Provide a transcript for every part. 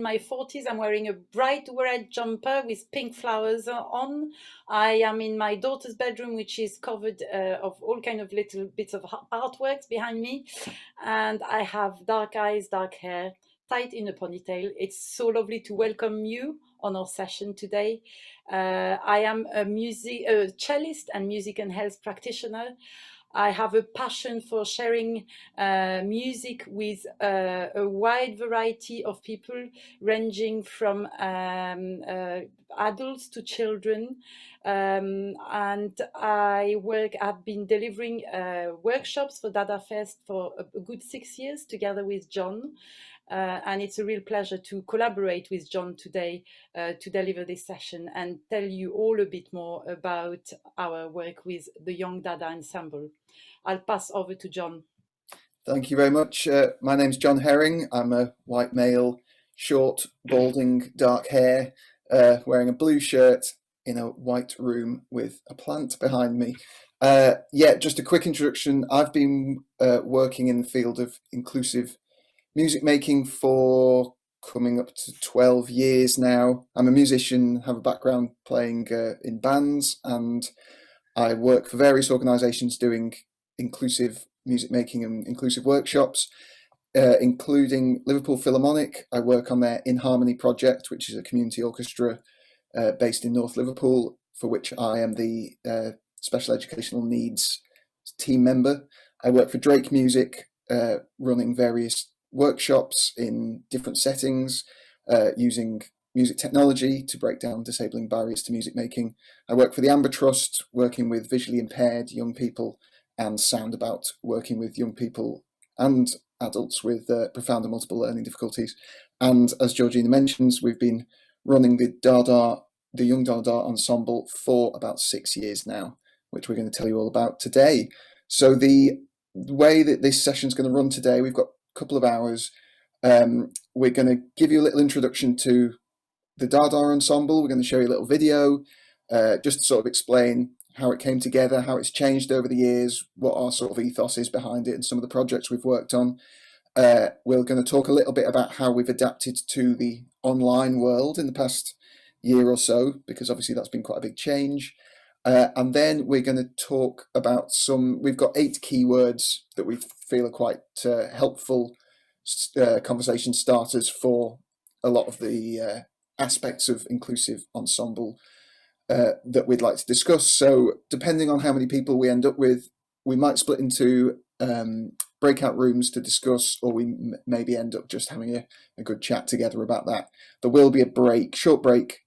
my 40s. I'm wearing a bright red jumper with pink flowers on. I am in my daughter's bedroom, which is covered of all kind of little bits of artworks behind me. And I have dark eyes, dark hair, tied in a ponytail. It's so lovely to welcome you on our session today. I am a cellist and music and health practitioner. I have a passion for sharing music with a wide variety of people, ranging from adults to children. And I've been delivering workshops for DaDa Fest for a good 6 years together with John. And it's a real pleasure to collaborate with John today to deliver this session and tell you all a bit more about our work with the Young DaDa Ensemble. I'll pass over to John. Thank you very much. My name's John Herring. I'm a white male, short, balding, dark hair, wearing a blue shirt in a white room with a plant behind me. Yeah, just a quick introduction. I've been working in the field of inclusive music making for coming up to 12 years now. I'm a musician, have a background playing in bands, and I work for various organisations doing inclusive music making and inclusive workshops, including Liverpool Philharmonic. I work on their In Harmony project, which is a community orchestra based in North Liverpool, for which I am the special educational needs team member. I work for Drake Music, running various workshops in different settings, using music technology to break down disabling barriers to music making. I work for the Amber Trust, working with visually impaired young people, and Soundabout, working with young people and adults with profound and multiple learning difficulties. And as Georgina mentions, we've been running the Young DaDa Ensemble for about 6 years now, which we're going to tell you all about today. So the way that this session is going to run today, we've got a couple of hours. We're going to give you a little introduction to the DaDa Ensemble. We're going to show you a little video, just to sort of explain how it came together, how it's changed over the years, what our sort of ethos is behind it, and some of the projects we've worked on. We're going to talk a little bit about how we've adapted to the online world in the past year or so, because obviously that's been quite a big change. And then we're going to talk about we've got 8 keywords that we feel are quite helpful conversation starters for a lot of the aspects of inclusive ensemble that we'd like to discuss. So depending on how many people we end up with, we might split into breakout rooms to discuss, or we maybe end up just having a good chat together about that. There will be a short break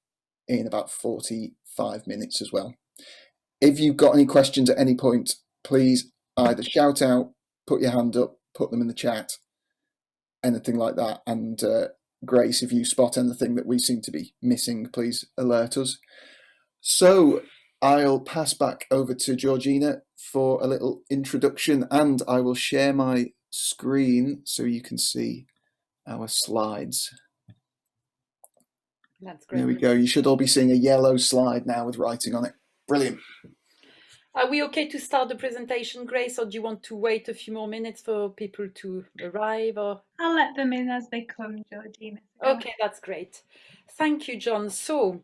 in about 45 minutes as well. If you've got any questions at any point, please either shout out, put your hand up, put them in the chat, anything like that. And Grace, if you spot anything that we seem to be missing, please alert us. So I'll pass back over to Georgina for a little introduction, and I will share my screen so you can see our slides. That's great. There we go. You should all be seeing a yellow slide now with writing on it. Brilliant. Are we okay to start the presentation, Grace, or do you want to wait a few more minutes for people to arrive? Or I'll let them in as they come, Georgina. Okay, that's great. Thank you, John. So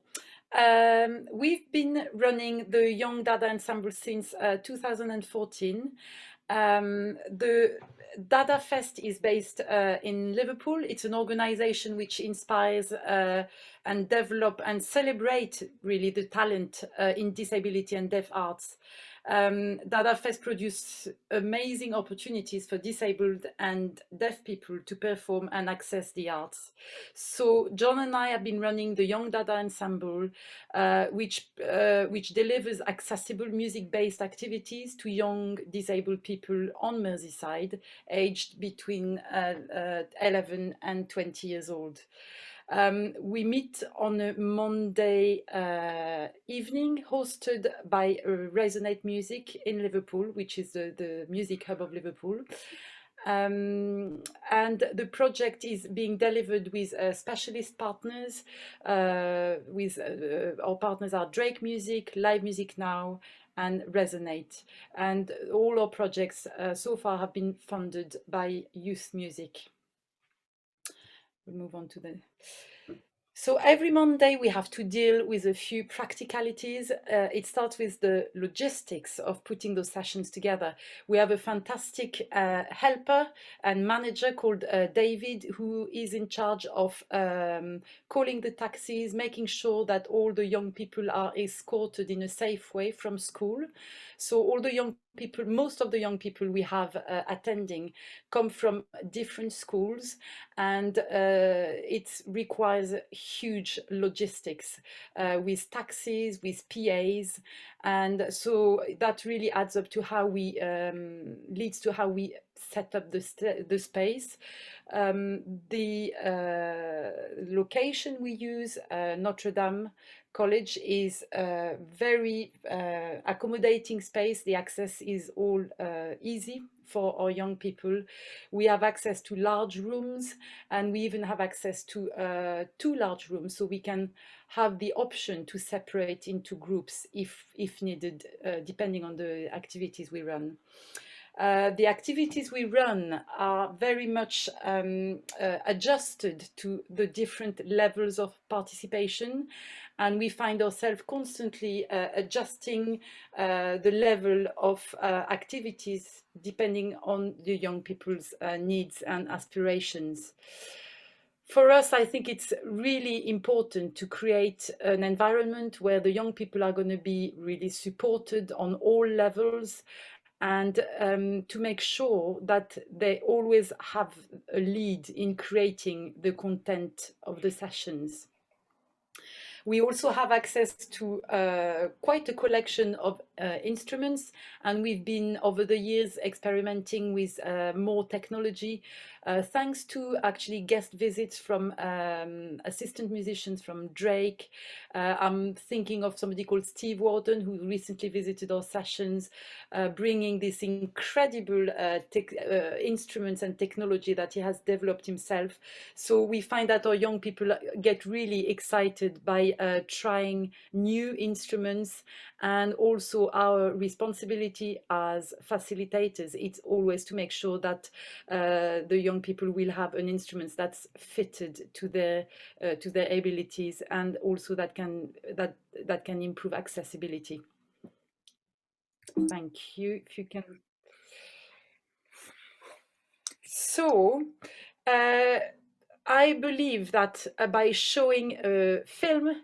we've been running the Young DaDa Ensemble since 2014. The DaDa Fest is based in Liverpool. It's an organization which inspires and develop and celebrate really the talent in disability and deaf arts. DaDa Fest produces amazing opportunities for disabled and deaf people to perform and access the arts. So John and I have been running the Young DaDa Ensemble, which delivers accessible music-based activities to young disabled people on Merseyside, aged between 11 and 20 years old. We meet on a Monday evening, hosted by Resonate Music in Liverpool, which is the music hub of Liverpool. And the project is being delivered with specialist partners. Our partners are Drake Music, Live Music Now, and Resonate. And all our projects so far have been funded by Youth Music. we'll move on to the... So every Monday we have to deal with a few practicalities. It starts with the logistics of putting those sessions together. We have a fantastic helper and manager called David, who is in charge of calling the taxis, making sure that all the young people are escorted in a safe way from school. So all the young people, most of the young people we have attending come from different schools, and it requires huge logistics with taxis, with PAs, and so that really adds up to how we leads to how we set up the space. The location we use, Notre Dame College, is a very accommodating space. The access is all easy for our young people. We have access to large rooms, and we even have access to 2 large rooms, so we can have the option to separate into groups if needed, depending on the activities we run. The activities we run are very much adjusted to the different levels of participation, and we find ourselves constantly adjusting the level of activities depending on the young people's needs and aspirations. For us, I think it's really important to create an environment where the young people are going to be really supported on all levels, and to make sure that they always have a lead in creating the content of the sessions. We also have access to quite a collection of instruments, and we've been over the years experimenting with more technology, thanks to actually guest visits from assistant musicians from Drake. I'm thinking of somebody called Steve Warden, who recently visited our sessions, bringing this incredible instruments and technology that he has developed himself. So we find that our young people get really excited by trying new instruments, and also our responsibility as facilitators, it's always to make sure that the young people will have an instrument that's fitted to their abilities, and also that can improve accessibility. Thank you. If you can. So I believe that by showing a film,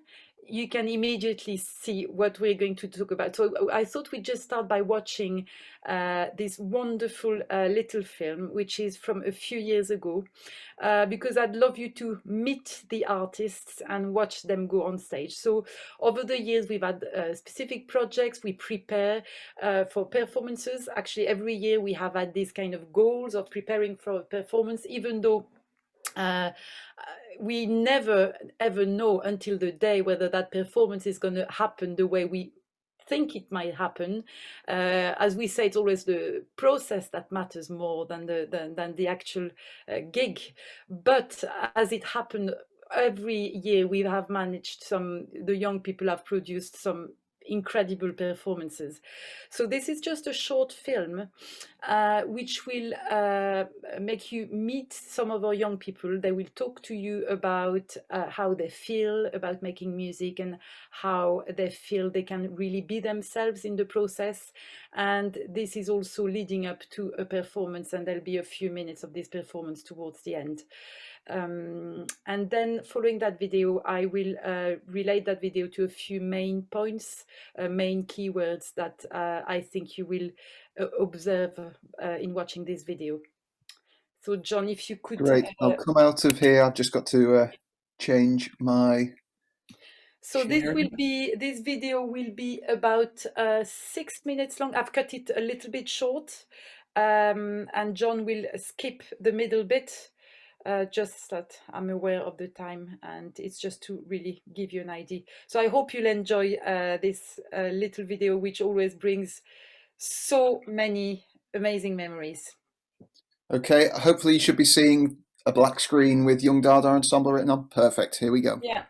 you can immediately see what we're going to talk about. So I thought we'd just start by watching this wonderful little film, which is from a few years ago, because I'd love you to meet the artists and watch them go on stage. So over the years, we've had specific projects. We prepare for performances. Actually, every year we have had these kind of goals of preparing for a performance, even though we never ever know until the day whether that performance is going to happen the way we think it might happen. As we say, it's always the process that matters more than the actual gig. But as it happened, every year we have managed the young people have produced some incredible performances. So this is just a short film which will make you meet some of our young people. They will talk to you about how they feel about making music, and how they feel they can really be themselves in the process. And this is also leading up to a performance, and there'll be a few minutes of this performance towards the end. And then following that video, I will relate that video to a few main points, main keywords that I think you will observe in watching this video. So John, if you could... Great, I'll come out of here. I've just got to change my... So this video will be about 6 minutes long. I've cut it a little bit short, and John will skip the middle bit. Just that I'm aware of the time, and it's just to really give you an idea. So I hope you'll enjoy this little video, which always brings so many amazing memories. Okay, hopefully you should be seeing a black screen with Young DaDa Ensemble written on. Perfect, here we go. Yeah.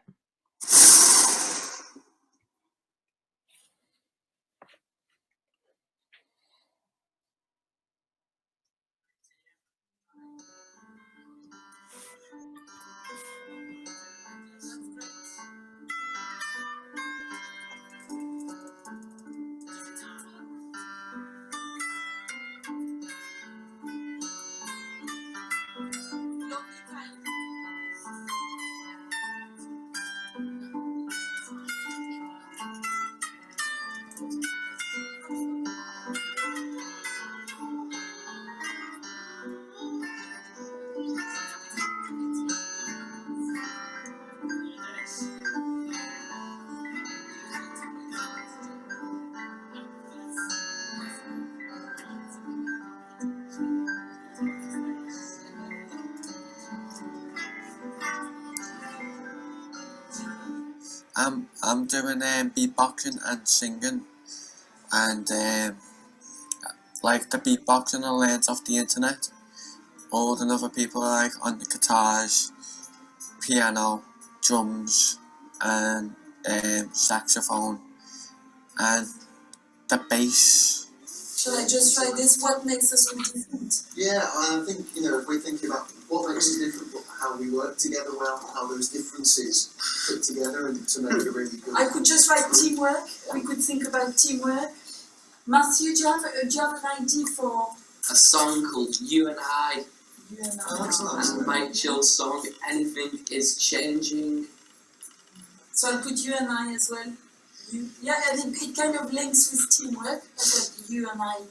I'm doing beatboxing and singing, and like the beatboxing I learned off the internet. All the other people are like on the guitars, piano, drums, and saxophone, and the bass. Shall I just try this? What makes us all different? Yeah, I think, if we're thinking about what makes us different, how we work together well, how those differences fit together and to make it really good. I could just write teamwork. We could think about teamwork. Matthew, do you have an idea for a song called You and I? you and Oh, that's I? nice. And Mike Chill's song, Anything is Changing. So I'll put you and I as well. You, yeah, and it kind of links with teamwork. But you and I.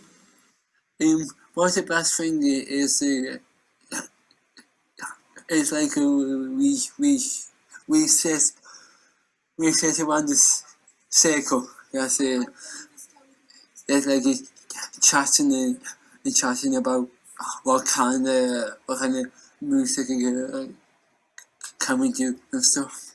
What's the best thing is it's like we sit around this circle. That's it. It's like chatting about what kind of music can we do and stuff.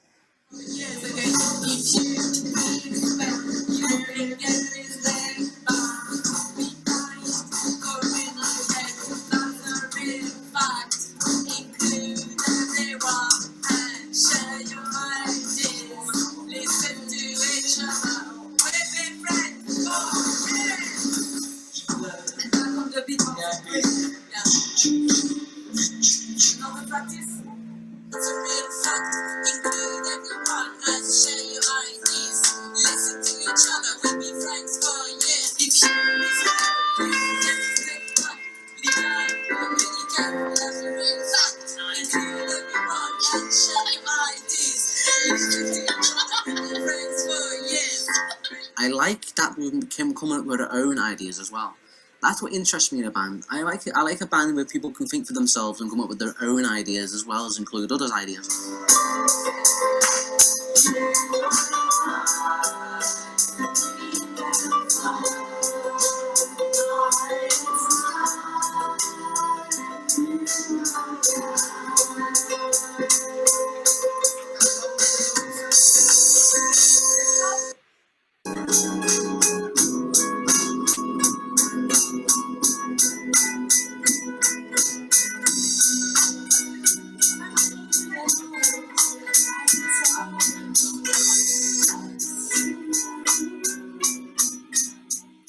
I like that we can come up with our own ideas as well. That's what interests me in a band. I like a band where people can think for themselves and come up with their own ideas as well as include others' ideas.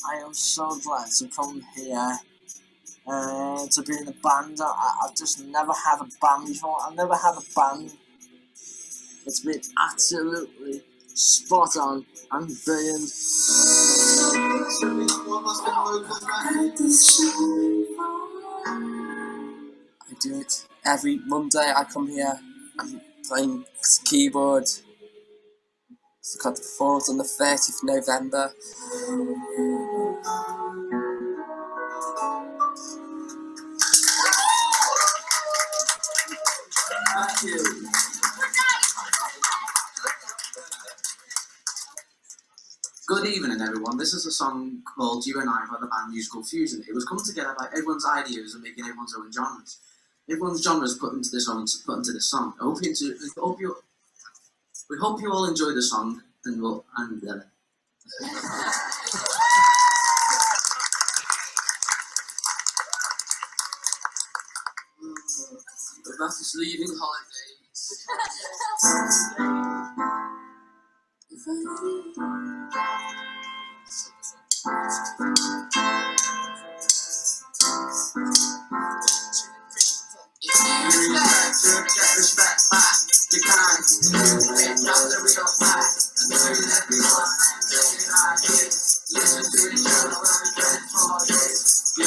I am so glad to come here to be in a band. I've just never had a band before. I've never had a band. It's been absolutely spot on and brilliant. I do it every Monday. I come here. I'm playing keyboard. It's got the 4th and the 30th November. Thank you. Good evening, everyone. This is a song called You and I by the band Musical Fusion. It was coming together by everyone's ideas and making everyone's own genres. Everyone's genres put into this song. We hope you all enjoy the song and Matthew's leaving holidays. Get respect back. You can't communicate down the real fact. And know that everyone listen to each other when we get for this. You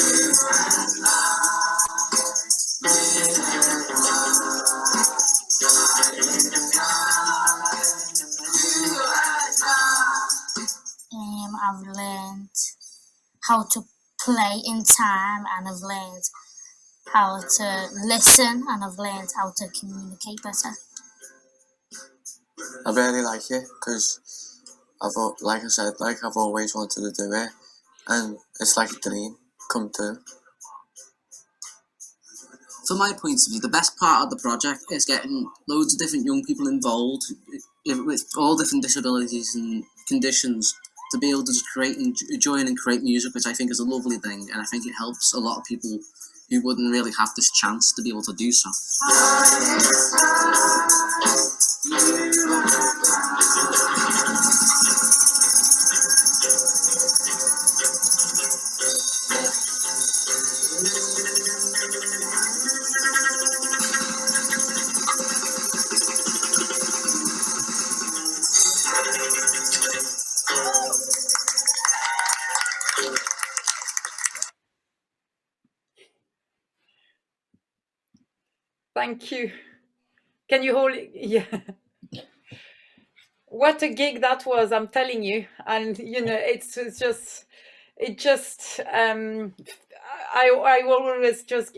and I've learned how to play in time, and I've learned how to listen, and I've learned how to communicate better. I really like it because I've always wanted to do it, and it's like a dream come true. from my point of view, the best part of the project is getting loads of different young people involved with all different disabilities and conditions to be able to just create and join and create music, which I think is a lovely thing, and I think it helps a lot of people who wouldn't really have this chance to be able to do so. Thank you. Can you hold it? Yeah. What a gig that was, I'm telling you. And, you know, it just, I always just,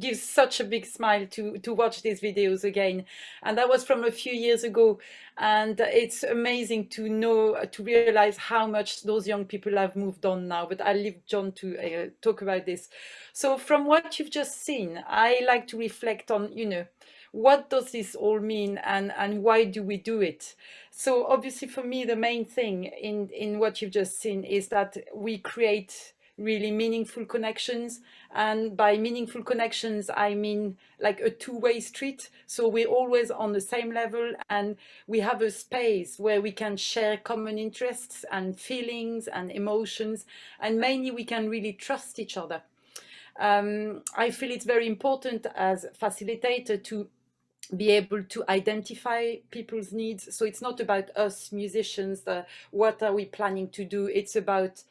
gives such a big smile to watch these videos again. And that was from a few years ago. And it's amazing to know, to realize how much those young people have moved on now. But I'll leave John to talk about this. So from what you've just seen, I like to reflect on, you know, what does this all mean, and why do we do it? So obviously for me, the main thing in what you've just seen is that we create really meaningful connections. And by meaningful connections, I mean like a two-way street. So we're always on the same level, and we have a space where we can share common interests and feelings and emotions, and mainly we can really trust each other. I feel it's very important as facilitator to be able to identify people's needs. So it's not about us musicians, what are we planning to do? It's about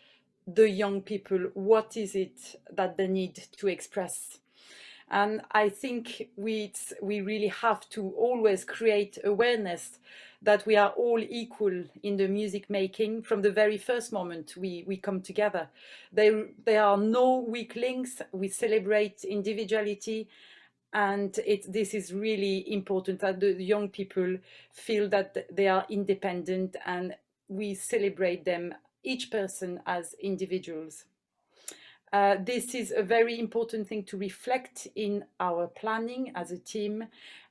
the young people. What is it that they need to express? And I think we really have to always create awareness that we are all equal in the music making from the very first moment we come together. There are no weak links. We celebrate individuality. And this is really important, that the young people feel that they are independent, and we celebrate them, each person, as individuals. This is a very important thing to reflect in our planning as a team,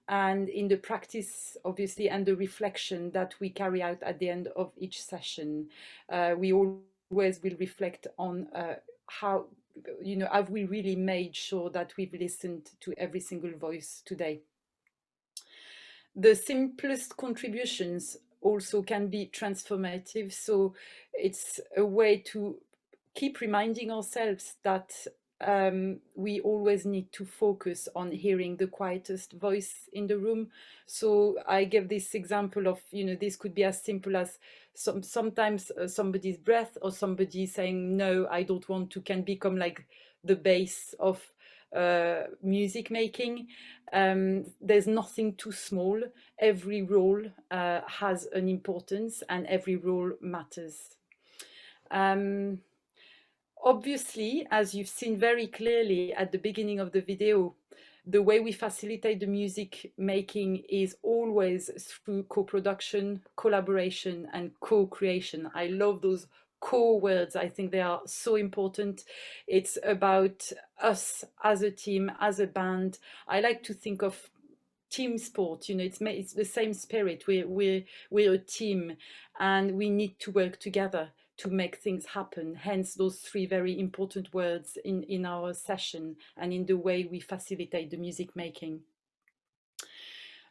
and in the practice, obviously, and the reflection that we carry out at the end of each session. We always will reflect on how, you know, have we really made sure that we've listened to every single voice today? The simplest contributions also can be transformative. So it's a way to keep reminding ourselves that we always need to focus on hearing the quietest voice in the room. So I give this example of, you know, this could be as simple as sometimes somebody's breath, or somebody saying, no, I don't want to, can become like the base of music making. There's nothing too small. Every role has an importance, and every role matters. Obviously, as you've seen very clearly at the beginning of the video, the way we facilitate the music making is always through co-production, collaboration, and co-creation. I love those core words. I think they are so important. It's about us as a team, as a band. I like to think of team sport, you know, it's the same spirit. We're a team, and we need to work together to make things happen. Hence those three very important words in our session and in the way we facilitate the music making.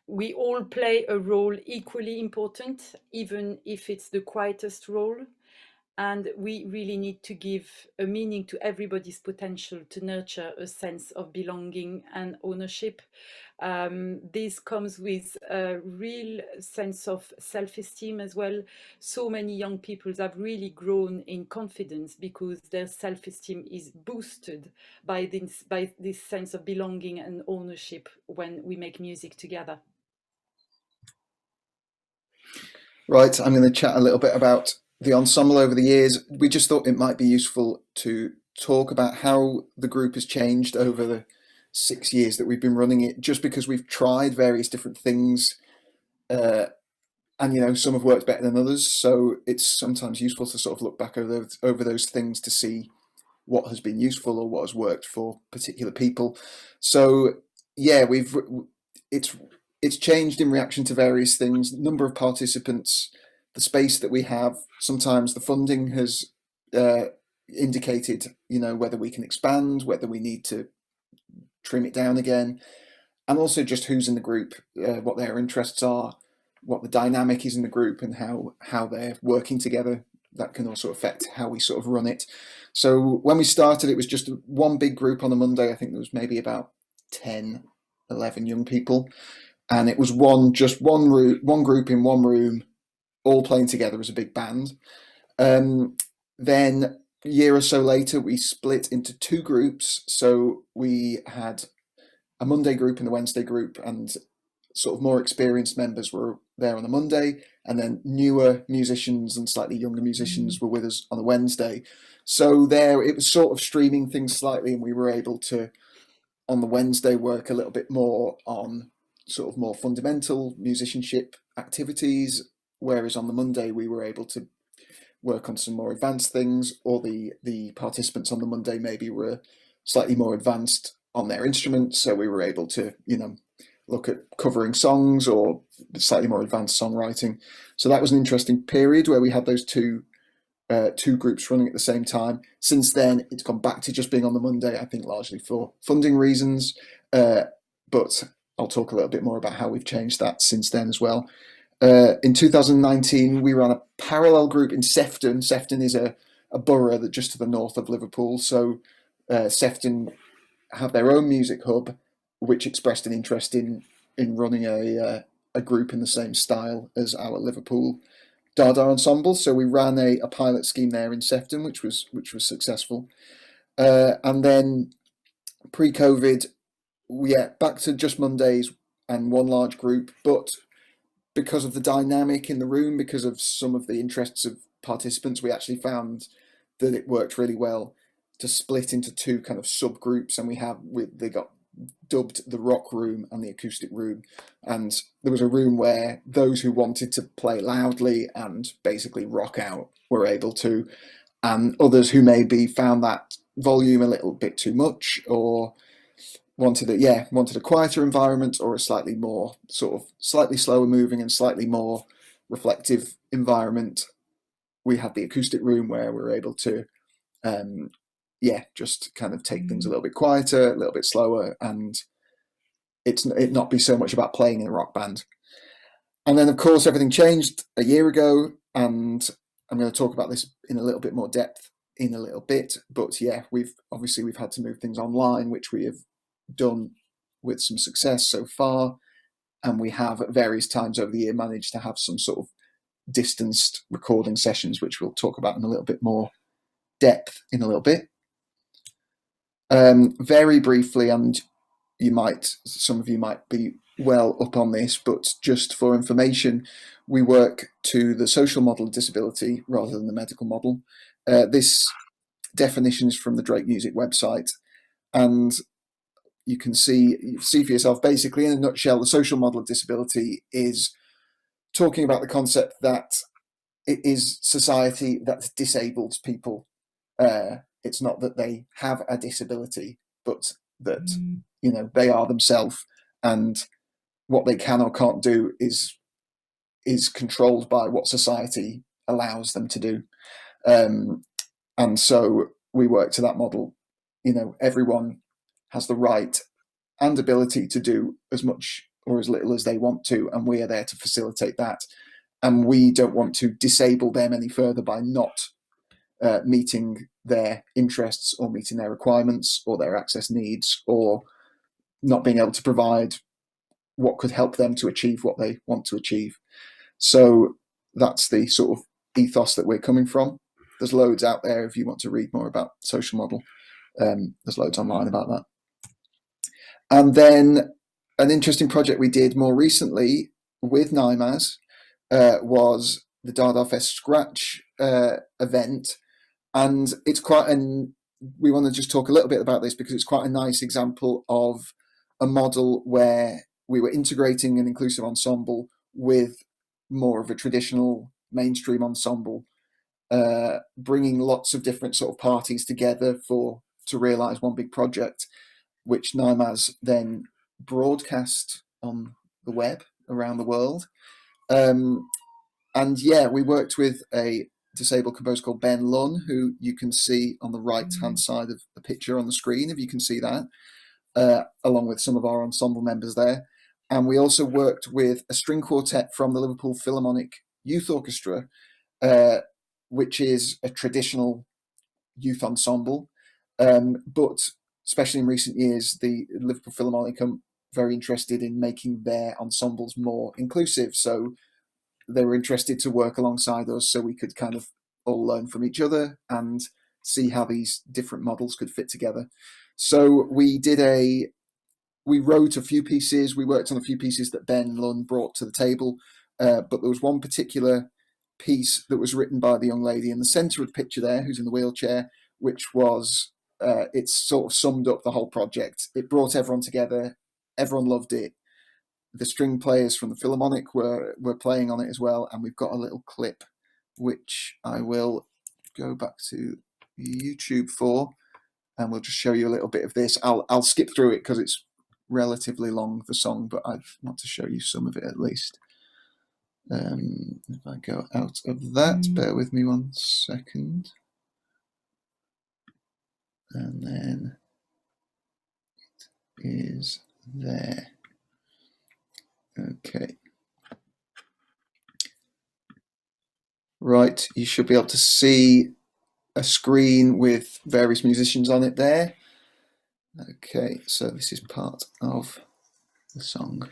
We all play a role equally important, even if it's the quietest role. And we really need to give a meaning to everybody's potential, to nurture a sense of belonging and ownership. This comes with a real sense of self-esteem as well. So many young people have really grown in confidence because their self-esteem is boosted by this sense of belonging and ownership when we make music together. Right, I'm going to chat a little bit about the ensemble over the years. We just thought it might be useful to talk about how the group has changed over the 6 years that we've been running it, just because we've tried various different things, and you know, some have worked better than others, so it's sometimes useful to sort of look back over those things to see what has been useful or what has worked for particular people. So yeah, it's changed in reaction to various things, number of participants, the space that we have. Sometimes the funding has indicated, whether we can expand, whether we need to trim it down again, and also just who's in the group, what their interests are, what the dynamic is in the group, and how they're working together. That can also affect how we sort of run it. So when we started, it was just one big group on a Monday. I think there was maybe about 10, 11 young people, and it was one group in one room, all playing together as a big band. Then a year or so later, we split into two groups. So we had a Monday group and a Wednesday group, and sort of more experienced members were there on a Monday, and then newer musicians and slightly younger musicians were with us on a Wednesday. So there, it was sort of streaming things slightly, and we were able to, on the Wednesday, work a little bit more on sort of more fundamental musicianship activities, whereas on the Monday we were able to work on some more advanced things, or the participants on the Monday maybe were slightly more advanced on their instruments, so we were able to, look at covering songs or slightly more advanced songwriting. So that was an interesting period where we had those two groups running at the same time. Since then, it's gone back to just being on the Monday, I think largely for funding reasons, but I'll talk a little bit more about how we've changed that since then as well. In 2019, we ran a parallel group in Sefton. Sefton is a borough that just to the north of Liverpool. So Sefton have their own music hub, which expressed an interest in running a group in the same style as our Liverpool DaDa ensemble. So we ran a pilot scheme there in Sefton, which was successful. And then pre-COVID, back to just Mondays and one large group, but because of the dynamic in the room, because of some of the interests of participants, we actually found that it worked really well to split into two kind of subgroups, and they got dubbed the rock room and the acoustic room. And there was a room where those who wanted to play loudly and basically rock out were able to, and others who maybe found that volume a little bit too much, or wanted a quieter environment, or a slightly slower moving and slightly more reflective environment. We had the acoustic room where we were able to just kind of take things a little bit quieter, a little bit slower, and it not be so much about playing in a rock band. And then of course everything changed a year ago, and I'm going to talk about this in a little bit more depth in a little bit. But we've had to move things online, which we have done with some success so far, and we have at various times over the year managed to have some sort of distanced recording sessions, which we'll talk about in a little bit more depth in a little bit. Very briefly, and some of you might be well up on this, but just for information, we work to the social model of disability rather than the medical model. This definition is from the Drake Music website, and you can see for yourself, basically, in a nutshell, the social model of disability is talking about the concept that it is society that disables people. It's not that they have a disability, but that they are themselves, and what they can or can't do is controlled by what society allows them to do. And so we work to that model. Everyone has the right and ability to do as much or as little as they want to, and we are there to facilitate that. And we don't want to disable them any further by not meeting their interests or meeting their requirements or their access needs, or not being able to provide what could help them to achieve what they want to achieve. So that's the sort of ethos that we're coming from. There's loads out there if you want to read more about social model. There's loads online about that. And then an interesting project we did more recently with NIMAS was the DaDa Fest Scratch event. And it's we want to just talk a little bit about this because it's quite a nice example of a model where we were integrating an inclusive ensemble with more of a traditional mainstream ensemble bringing lots of different sort of parties together to realise one big project, which NIMAS then broadcast on the web around the world. And yeah, we worked with a disabled composer called Ben Lunn, who you can see on the right-hand side of the picture on the screen, if you can see that, along with some of our ensemble members there. And we also worked with a string quartet from the Liverpool Philharmonic Youth Orchestra, which is a traditional youth ensemble. But especially in recent years, the Liverpool Philharmonic are very interested in making their ensembles more inclusive. So they were interested to work alongside us so we could kind of all learn from each other and see how these different models could fit together. So we wrote a few pieces, we worked on a few pieces that Ben Lunn brought to the table, but there was one particular piece that was written by the young lady in the centre of the picture there, who's in the wheelchair, which was, it sort of summed up the whole project. It brought everyone together, everyone loved it. The string players from the Philharmonic were playing on it as well, and we've got a little clip which I will go back to YouTube for, and we'll just show you a little bit of this. I'll skip through it because it's relatively long, the song, but I want to show you some of it at least. If I go out of that, bear with me 1 second. And then it is there. Okay. Right, you should be able to see a screen with various musicians on it there. Okay, so this is part of the song.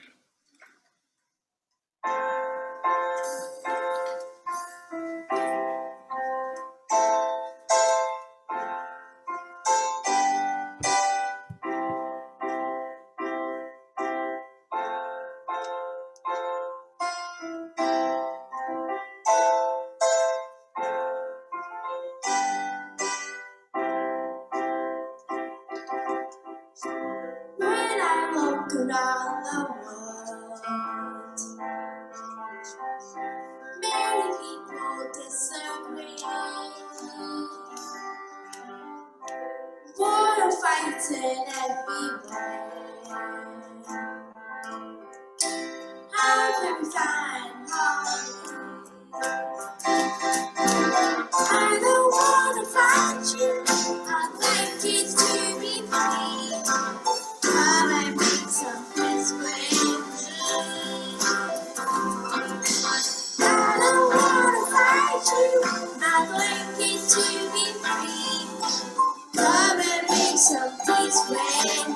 Around the world, many people disagree. War fighting everywhere. How can we find harmony? I don't wanna fight you. I'd like it to be free. Come and make some peace with me. I don't wanna fight you. I'd like it to be free. Come and make some peace with me.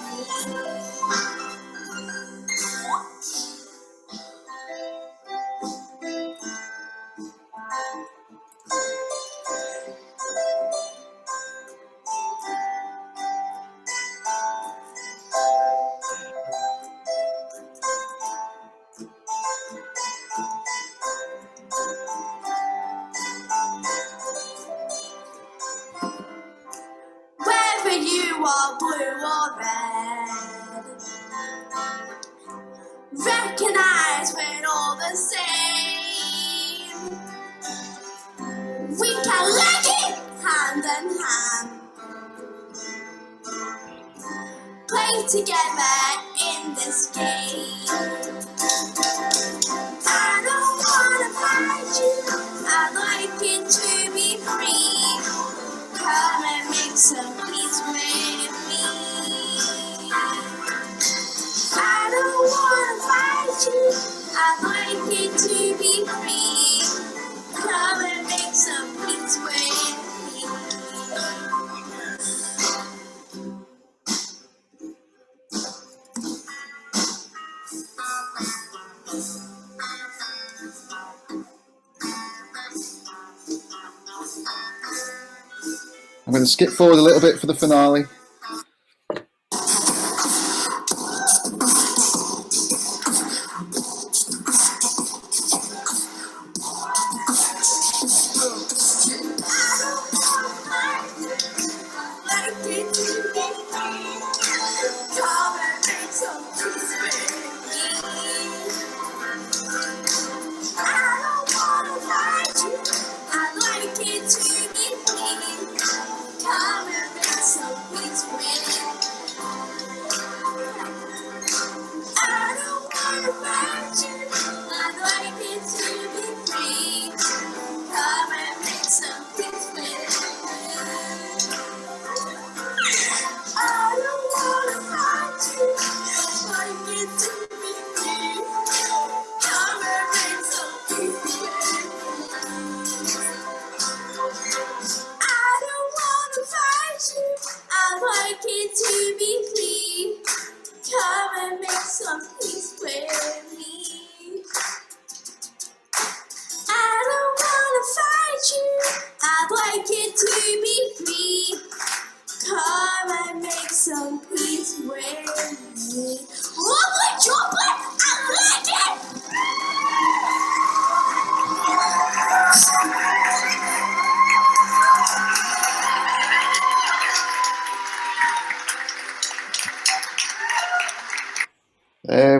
Whether you are blue or red, recognize we're all the same. We can lick it hand in hand, play together in this game. I don't wanna fight you, I'd like it to be free. Come and make some peace with me. I don't wanna fight you, I'd like it to be free. Come and make some peace with me. I'm going to skip forward a little bit for the finale. I'd like it to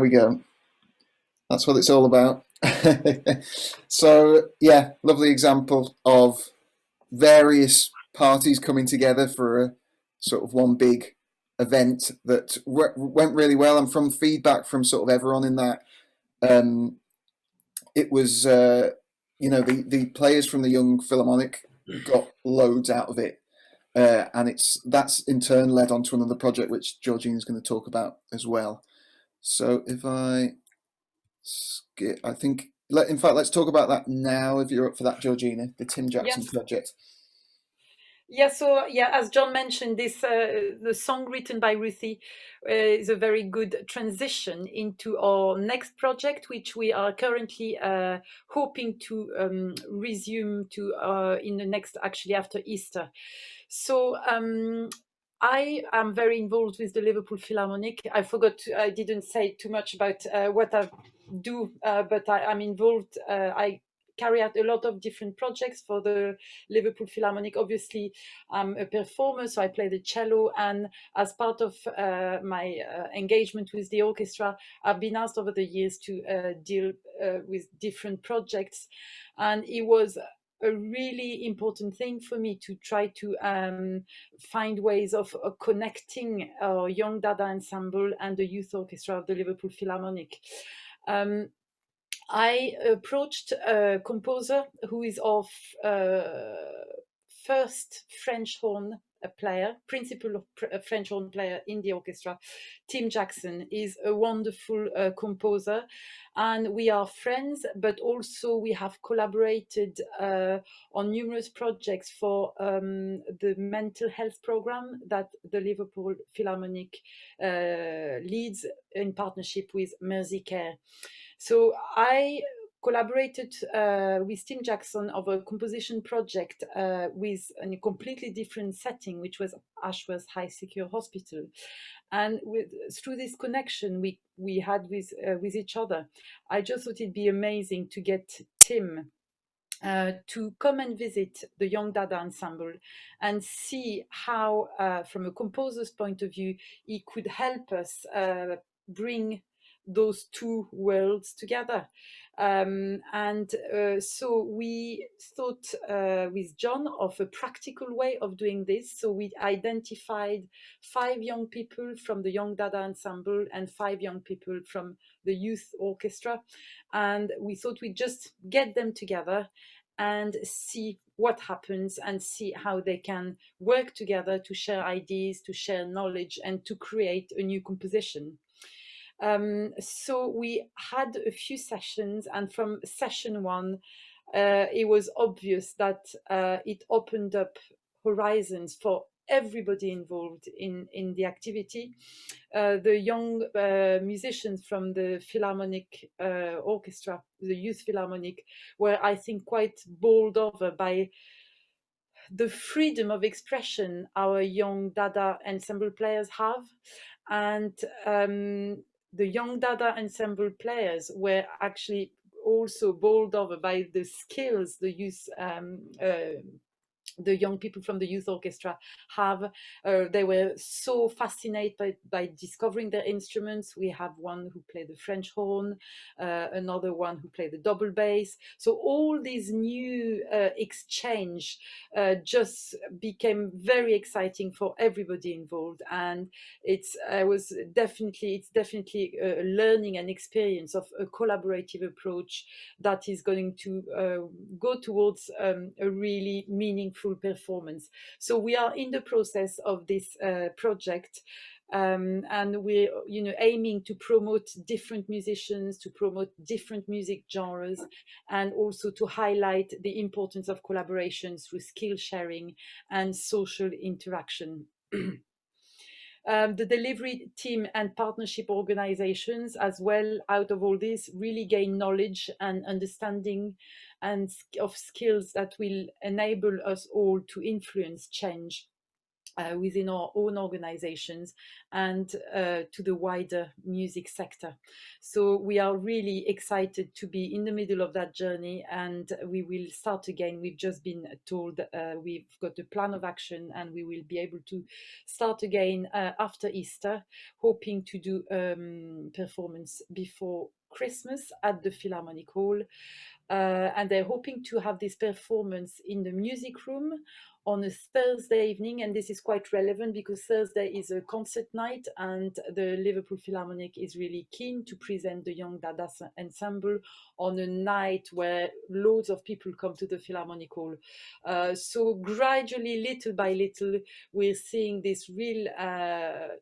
we go. That's what it's all about. So yeah, lovely example of various parties coming together for a sort of one big event that went really well. And from feedback from sort of everyone in that, it was the players from the Young Philharmonic got loads out of it, and that's in turn led on to another project which Georgina is going to talk about as well. So if I skip, I think in fact let's talk about that now if you're up for that, Georgina, the Tim Jackson Yes. project. Yeah, so yeah, as John mentioned, this the song written by Ruthie is a very good transition into our next project, which we are currently hoping to resume to in the next, actually after Easter. So I am very involved with the Liverpool Philharmonic. I didn't say too much about what I do, but I'm involved. I carry out a lot of different projects for the Liverpool Philharmonic. Obviously, I'm a performer, so I play the cello, and as part of my engagement with the orchestra, I've been asked over the years to deal with different projects, and it was a really important thing for me to try to find ways of connecting our Young DaDa ensemble and the youth orchestra of the Liverpool Philharmonic. I approached a composer who is of first French horn player, principal French horn player in the orchestra. Tim Jackson is a wonderful composer, and we are friends, but also we have collaborated on numerous projects for the mental health program that the Liverpool Philharmonic leads in partnership with Mersey Care. So I collaborated with Tim Jackson of a composition project with a completely different setting, which was Ashworth High Secure Hospital. And through this connection we had with each other, I just thought it'd be amazing to get Tim to come and visit the Young DaDa ensemble and see how, from a composer's point of view, he could help us bring those two worlds together. So we thought with John of a practical way of doing this. So we identified 5 young people from the Young DaDa ensemble and 5 young people from the youth orchestra. And we thought we'd just get them together and see what happens and see how they can work together to share ideas, to share knowledge, and to create a new composition. So we had a few sessions, and from session 1, it was obvious that it opened up horizons for everybody involved in the activity. The young musicians from the Philharmonic Orchestra, the Youth Philharmonic, were, I think, quite bowled over by the freedom of expression our Young DaDa ensemble players have. And the Young DaDa ensemble players were actually also bowled over by the skills the young people from the youth orchestra have. They were so fascinated by discovering their instruments. We have one who played the French horn, another one who played the double bass. So all these new exchange just became very exciting for everybody involved, and it's definitely a learning and experience of a collaborative approach that is going to go towards a really meaningful performance. So we are in the process of this project, and we're aiming to promote different musicians, to promote different music genres, and also to highlight the importance of collaboration through skill sharing and social interaction. The delivery team and partnership organizations as well, out of all this, really gain knowledge and understanding and of skills that will enable us all to influence change within our own organizations and to the wider music sector. So we are really excited to be in the middle of that journey, and we will start again. We've just been told we've got a plan of action, and we will be able to start again after Easter, hoping to do performance before Christmas at the Philharmonic Hall. And they're hoping to have this performance in the music room on a Thursday evening, and this is quite relevant because Thursday is a concert night, and the Liverpool Philharmonic is really keen to present the Young DaDa Ensemble on a night where loads of people come to the Philharmonic Hall. So gradually, little by little, we're seeing this real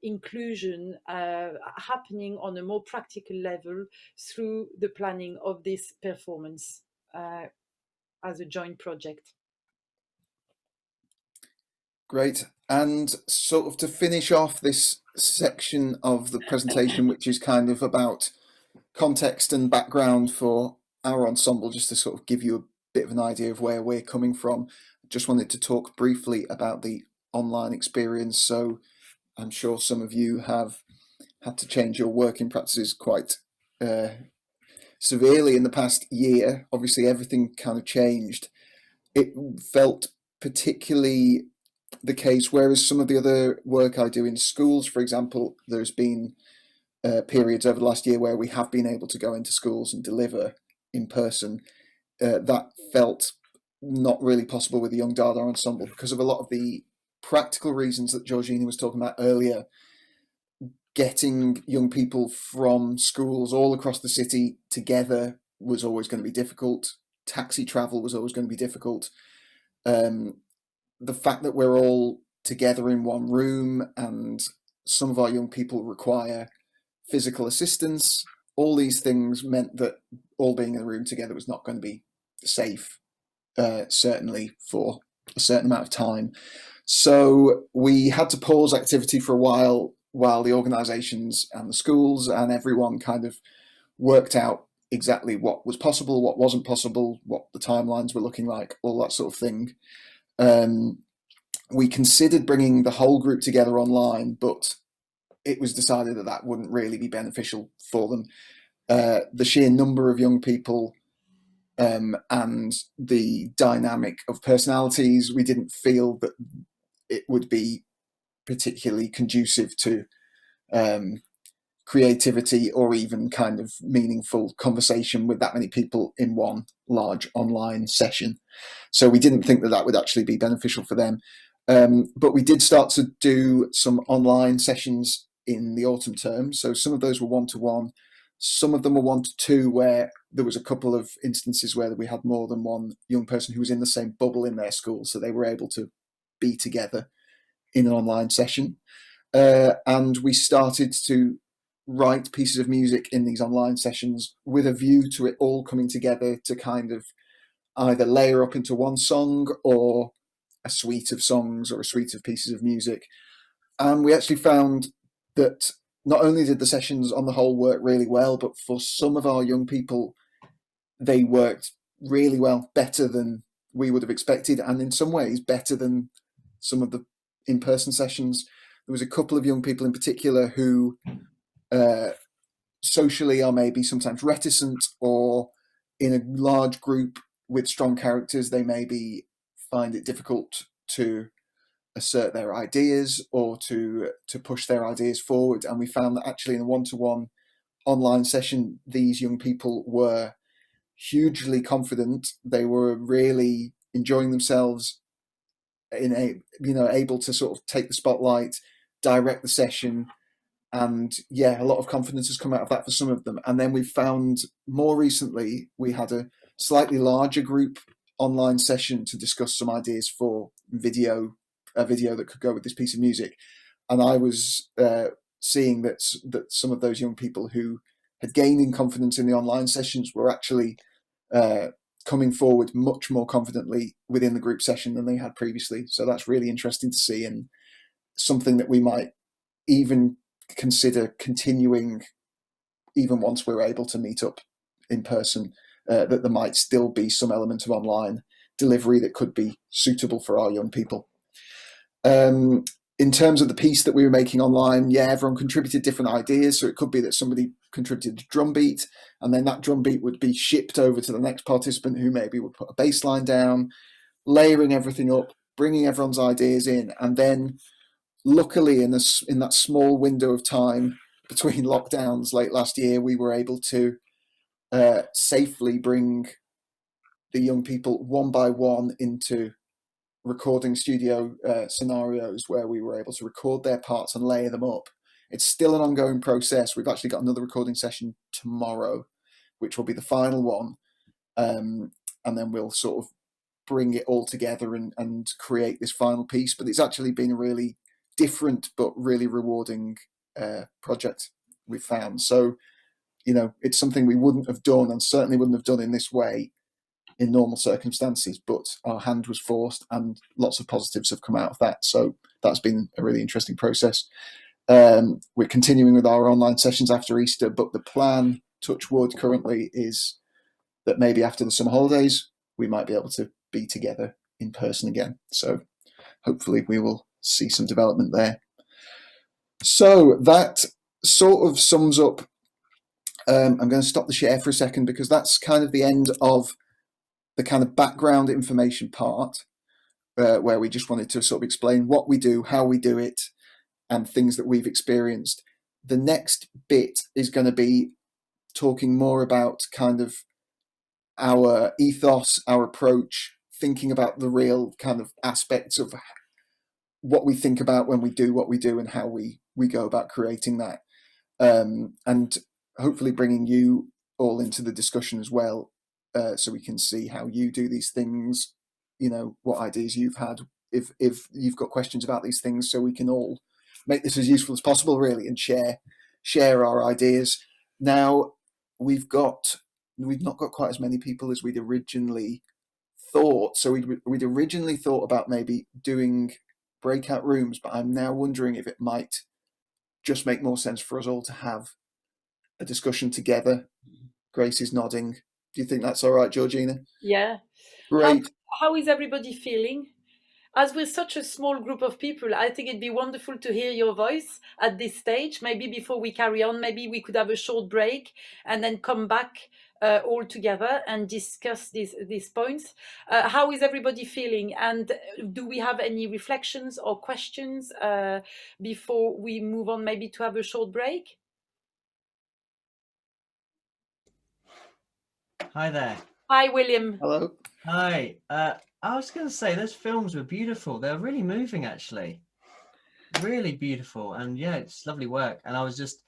inclusion happening on a more practical level through the planning of this performance as a joint project. Great. And sort of to finish off this section of the presentation, which is kind of about context and background for our ensemble, just to sort of give you a bit of an idea of where we're coming from, just wanted to talk briefly about the online experience. So I'm sure some of you have had to change your working practices quite severely in the past year. Obviously, everything kind of changed. It felt particularly the case, whereas some of the other work I do in schools, for example, there's been periods over the last year where we have been able to go into schools and deliver in person. That felt not really possible with the Young DaDa Ensemble because of a lot of the practical reasons that Georgina was talking about earlier. Getting young people from schools all across the city together was always going to be difficult. Taxi travel was always going to be difficult. The fact that we're all together in one room and some of our young people require physical assistance, all these things meant that all being in a room together was not going to be safe, certainly for a certain amount of time. So we had to pause activity for a while the organisations and the schools and everyone kind of worked out exactly what was possible, what wasn't possible, what the timelines were looking like, all that sort of thing. We considered bringing the whole group together online, but it was decided that that wouldn't really be beneficial for them. The sheer number of young people and the dynamic of personalities, we didn't feel that it would be particularly conducive to creativity or even kind of meaningful conversation with that many people in one large online session. So we didn't think that that would actually be beneficial for them. But we did start to do some online sessions in the autumn term. So some of those were one-to-one, some of them were one-to-two, where there was a couple of instances where we had more than one young person who was in the same bubble in their school, so they were able to be together in an online session. And we started to write pieces of music in these online sessions with a view to it all coming together to kind of either layer up into one song or a suite of songs or a suite of pieces of music. And we actually found that not only did the sessions on the whole work really well, but for some of our young people, they worked really well, better than we would have expected, and in some ways better than some of the in-person sessions. There was a couple of young people in particular who socially are maybe sometimes reticent, or in a large group with strong characters, they maybe find it difficult to assert their ideas or to push their ideas forward. And we found that actually in a one-to-one online session, these young people were hugely confident. They were really enjoying themselves, able to sort of take the spotlight, direct the session. And yeah, a lot of confidence has come out of that for some of them. And then we found more recently, we had a slightly larger group online session to discuss some ideas for a video that could go with this piece of music. And I was seeing that some of those young people who had gained in confidence in the online sessions were actually coming forward much more confidently within the group session than they had previously. So that's really interesting to see, and something that we might even consider continuing even once we're able to meet up in person, that there might still be some element of online delivery that could be suitable for our young people. in terms of the piece that we were making online, yeah, everyone contributed different ideas. So it could be that somebody contributed a drum beat, and then that drum beat would be shipped over to the next participant, who maybe would put a bass line down, layering everything up, bringing everyone's ideas in. And then luckily in that small window of time between lockdowns late last year, we were able to safely bring the young people one by one into recording studio scenarios where we were able to record their parts and layer them up. It's still an ongoing process. We've actually got another recording session tomorrow, which will be the final one. And then we'll sort of bring it all together and create this final piece. But it's actually been a really different but really rewarding project we've found. So, you know, it's something we wouldn't have done, and certainly wouldn't have done in this way in normal circumstances, but our hand was forced and lots of positives have come out of that. So that's been a really interesting process. We're continuing with our online sessions after Easter, but the plan, touch wood, currently is that maybe after the summer holidays, we might be able to be together in person again. So hopefully we will see some development there. So that sort of sums up. I'm going to stop the share for a second, because that's kind of the end of the kind of background information part, where we just wanted to sort of explain what we do, how we do it, and things that we've experienced. The next bit is going to be talking more about kind of our ethos, our approach, thinking about the real kind of aspects of what we think about when we do what we do and how we go about creating that. And hopefully bringing you all into the discussion as well, so we can see how you do these things, you know, what ideas you've had, if you've got questions about these things, so we can all make this as useful as possible, really, and share our ideas. Now, we've not got quite as many people as we'd originally thought. So we'd originally thought about maybe doing breakout rooms, but I'm now wondering if it might just make more sense for us all to have a discussion together. Grace is nodding. Do you think that's all right, Georgina? Yeah. Great. How is everybody feeling? As we're such a small group of people, I think it'd be wonderful to hear your voice at this stage. Maybe before we carry on, maybe we could have a short break and then come back all together and discuss these points. How is everybody feeling? And do we have any reflections or questions before we move on, maybe to have a short break? Hi there. Hi, William. Hello. Hi. I was going to say those films were beautiful. They're really moving, actually. Really beautiful, and yeah, it's lovely work. And I was just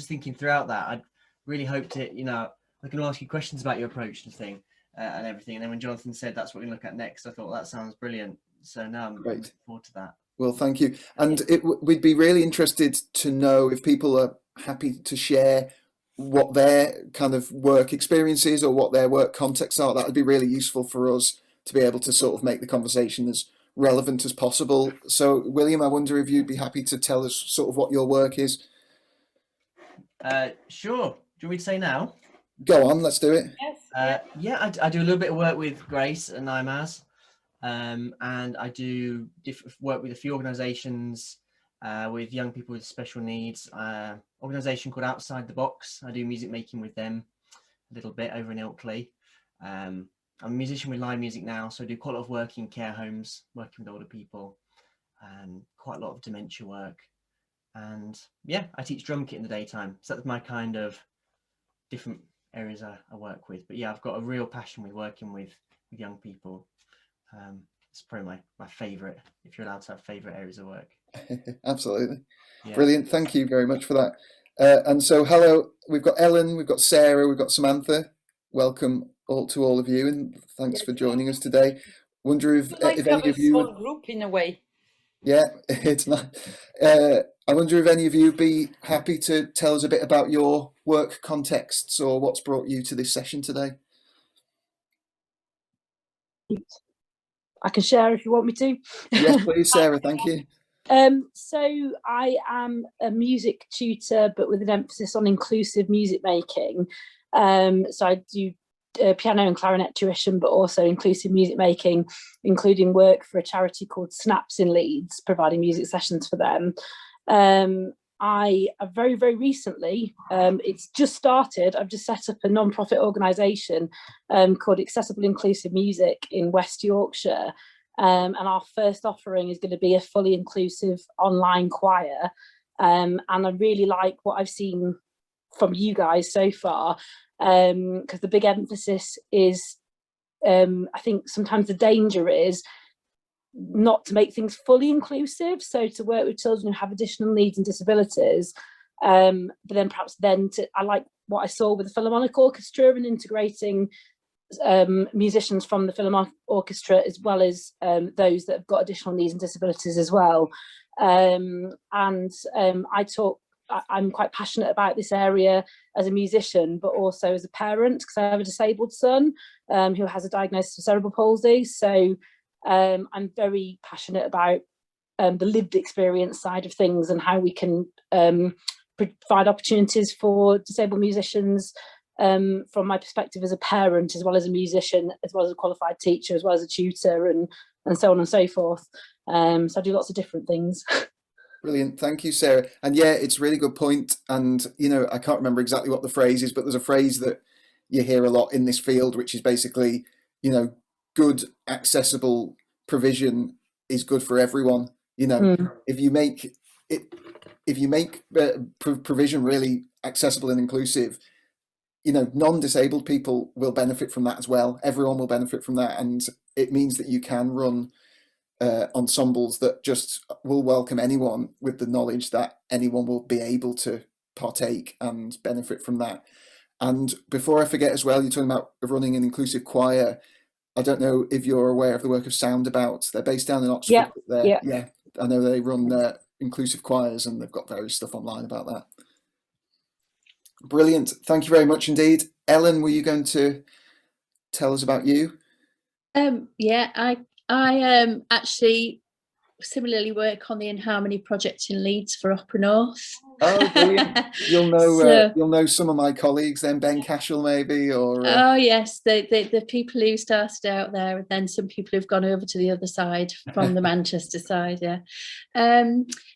thinking throughout that, I really hoped it. You know, I can ask you questions about your approach to thing and everything. And then when Jonathan said that's what we look at next, I thought that sounds brilliant. So now I'm looking forward to that. Well, thank you. And we'd be really interested to know if people are happy to share what their kind of work experience is or what their work contexts are. That would be really useful for us to be able to sort of make the conversation as relevant as possible. So, William, I wonder if you'd be happy to tell us sort of what your work is. Sure. Do you want me to say now? Go on, let's do it. Yes. Yeah, I do a little bit of work with Grace and IMAS, and I do work with a few organisations with young people with special needs. Organisation called Outside the Box. I do music making with them a little bit over in Ilkley. I'm a musician with live music now, so I do quite a lot of work in care homes, working with older people, and quite a lot of dementia work. And yeah, I teach drum kit in the daytime. So that's my kind of different areas I work with. But yeah, I've got a real passion with working with young people. It's probably my favourite, if you're allowed to have favourite areas of work. Absolutely. Yeah. Brilliant. Thank you very much for that. And so, hello, we've got Ellen, we've got Sarah, we've got Samantha. Welcome to all of you, and thanks for joining us today. Wonder if any of you, small group in a way. Yeah, it's not. I wonder if any of you would be happy to tell us a bit about your work contexts or what's brought you to this session today. I can share if you want me to. Yes, please, Sarah. Thank you. So I am a music tutor, but with an emphasis on inclusive music making. So I do piano and clarinet tuition, but also inclusive music making, including work for a charity called Snaps in Leeds, providing music sessions for them. I very, very recently, it's just started, I've just set up a non-profit organisation called Accessible Inclusive Music in West Yorkshire. And our first offering is going to be a fully inclusive online choir. And I really like what I've seen from you guys so far, because the big emphasis is, I think sometimes the danger is not to make things fully inclusive, so to work with children who have additional needs and disabilities, but then perhaps I like what I saw with the Philharmonic Orchestra and integrating musicians from the Philharmonic Orchestra as well as those that have got additional needs and disabilities as well. I'm quite passionate about this area as a musician, but also as a parent, because I have a disabled son who has a diagnosis of cerebral palsy. So I'm very passionate about the lived experience side of things and how we can provide opportunities for disabled musicians from my perspective as a parent, as well as a musician, as well as a qualified teacher, as well as a tutor, and so on and so forth. So I do lots of different things. Brilliant. Thank you, Sarah. And yeah, it's a really good point. And, you know, I can't remember exactly what the phrase is, but there's a phrase that you hear a lot in this field, which is basically, you know, good, accessible provision is good for everyone. You know, if you make provision really accessible and inclusive, you know, non-disabled people will benefit from that as well. Everyone will benefit from that. And it means that you can run ensembles that just will welcome anyone, with the knowledge that anyone will be able to partake and benefit from that. And before I forget as well, you're talking about running an inclusive choir. I don't know if you're aware of the work of Soundabout. They're based down in Oxford. Yeah, I know they run inclusive choirs, and they've got various stuff online about that. Brilliant. Thank you very much indeed. Ellen, were you going to tell us about you? Yeah, I actually similarly work on the In Harmony project in Leeds for Opera North. Oh, brilliant. You'll know some of my colleagues then, Ben Cashel maybe, or oh yes, the people who started out there, and then some people who've gone over to the other side from the Manchester side.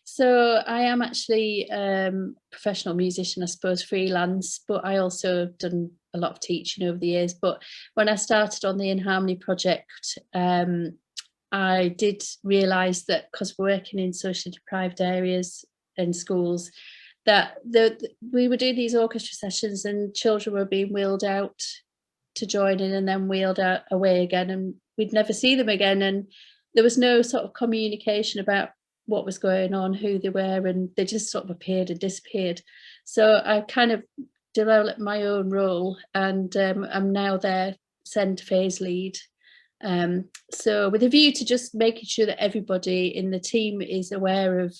So I am actually professional musician, I suppose, freelance, but I also have done a lot of teaching over the years. But when I started on the In Harmony project, I did realise that because we're working in socially deprived areas in schools, that we were doing these orchestra sessions and children were being wheeled out to join in and then wheeled out away again, and we'd never see them again, and there was no sort of communication about what was going on, who they were, and they just sort of appeared and disappeared. So I kind of developed my own role, and I'm now their SEND phase lead. So with a view to just making sure that everybody in the team is aware of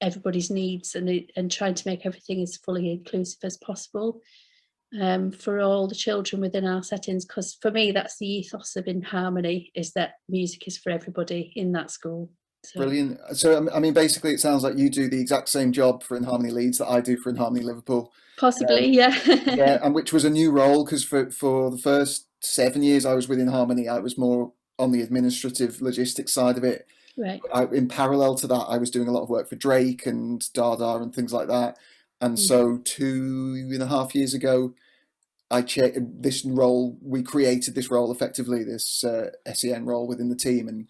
everybody's needs and trying to make everything as fully inclusive as possible for all the children within our settings, because for me that's the ethos of In Harmony, is that music is for everybody in that school. So. Brilliant. So I mean, basically it sounds like you do the exact same job for In Harmony Leeds that I do for In Harmony Liverpool. Possibly, yeah. Yeah, and which was a new role, because for the first 7 years I was with In Harmony, I was more on the administrative logistics side of it. Right. In parallel to that, I was doing a lot of work for Drake and DaDa and things like that. And so 2.5 years ago, this role. We created this role effectively, this SEN role within the team, and